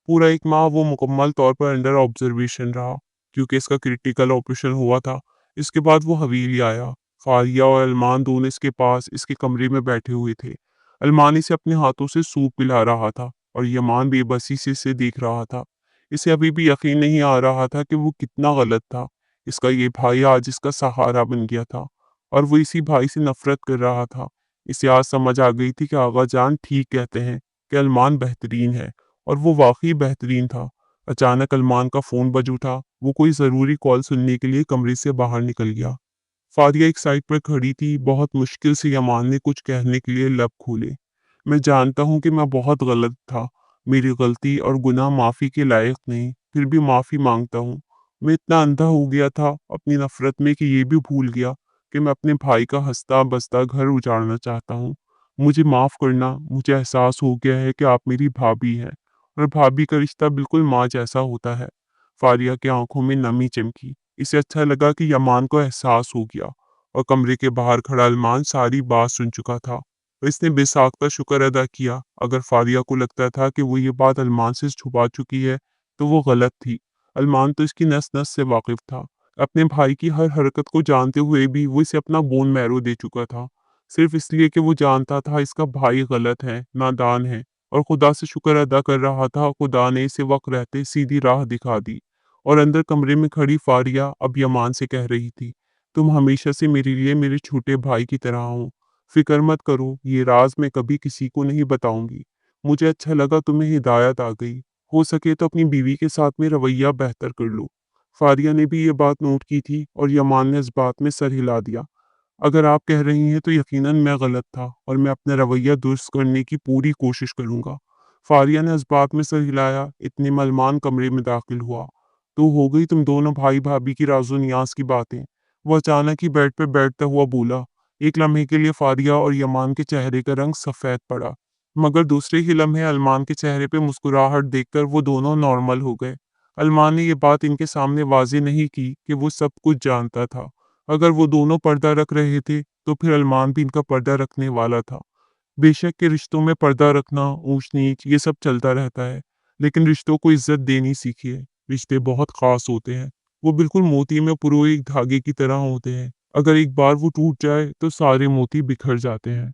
पूरा एक माह वो मुकम्मल तौर पर अंडर ऑब्जर्वेशन रहा, क्योंकि इसका क्रिटिकल ऑपरेशन हुआ था। इसके बाद वो हवेली आया। फारिया और अरमान दोनों इसके पास इसके कमरे में बैठे हुए थे। अरमान इसे अपने हाथों से सूप पिला रहा था और यमान बेबसी से इसे देख रहा था। इसे अभी भी यकीन नहीं आ रहा था कि वो कितना गलत था। इसका ये भाई आज इसका सहारा बन गया था और वो इसी भाई से नफरत कर रहा था। इसे आज समझ आ गई थी कि आगा जान ठीक कहते हैं कि अरमान बेहतरीन है, और वो वाकई बेहतरीन था। अचानक अरमान का फोन बज उठा। वो कोई जरूरी कॉल सुनने के लिए कमरे से बाहर निकल गया। फारिया एक साइड पर खड़ी थी। बहुत मुश्किल से यमान ने कुछ कहने के लिए लब खोले। मैं जानता हूँ कि मैं बहुत गलत था। मेरी गलती और गुनाह माफ़ी के लायक नहीं, फिर भी माफ़ी मांगता हूँ। मैं इतना अंधा हो गया था अपनी नफ़रत में कि ये भी भूल गया कि मैं अपने भाई का हंसता बसता घर उजाड़ना चाहता हूँ। मुझे माफ़ करना। मुझे एहसास हो गया है कि आप मेरी भाभी हैं, और भाभी का रिश्ता बिल्कुल माँ जैसा होता है। फारिया की आंखों में नमी चमकी। इसे अच्छा लगा कि यमान को एहसास हो गया, और कमरे के बाहर खड़ा अरमान सारी बात सुन चुका था। और इसने बेसाख्ता शुक्र अदा किया। अगर फारिया को लगता था कि वो ये बात अरमान से छुपा चुकी है तो वो गलत थी। अरमान तो इसकी नस नस से वाकिफ था। अपने भाई की हर हरकत को जानते हुए भी वो इसे अपना बोन मैरो दे चुका था, सिर्फ इसलिए कि वो जानता था इसका भाई गलत है, नादान है। और खुदा से शुक्र अदा कर रहा था खुदा ने इसे वक्त रहते सीधी राह दिखा दी। और अंदर कमरे में खड़ी फारिया अब यमान से कह रही थी, तुम हमेशा से मेरे लिए मेरे छोटे भाई की तरह हो। फिक्र मत करो, ये राज मैं कभी किसी को नहीं बताऊंगी। मुझे अच्छा लगा तुम्हें हिदायत आ गई। हो सके तो अपनी बीवी के साथ में रवैया बेहतर कर लो। फारिया ने भी ये बात नोट की थी और यमान ने इस बात में सर हिला दिया। अगर आप कह रही हैं तो यकीनन मैं गलत था और मैं अपना रवैया दुरुस्त करने की पूरी कोशिश करूंगा। फारिया ने इस बात में सर हिलाया। इतने मलमान कमरे में दाखिल हुआ। तो हो गई तुम दोनों भाई भाभी की राजो नियाज की बातें। वो अचानक ही बेड पे बैठता हुआ बोला। एक लम्हे के लिए फारिया और यमान के चेहरे का रंग सफेद पड़ा, मगर दूसरे ही लम्हे अरमान के चेहरे पे मुस्कुराहट देखकर वो दोनों नॉर्मल हो गए। अरमान ने ये बात इनके सामने वाजे नहीं की कि वो सब कुछ जानता था। अगर वो दोनों पर्दा रख रहे थे तो फिर अरमान भी इनका पर्दा रखने वाला था। बेशक के रिश्तों में पर्दा रखना, ऊंच नीच, ये सब चलता रहता है, लेकिन रिश्तों को इज्जत देनी सीखिए। रिश्ते बहुत खास होते हैं। वो बिल्कुल मोती में पुरोए एक धागे की तरह होते हैं। अगर एक बार वो टूट जाए तो सारे मोती बिखर जाते हैं।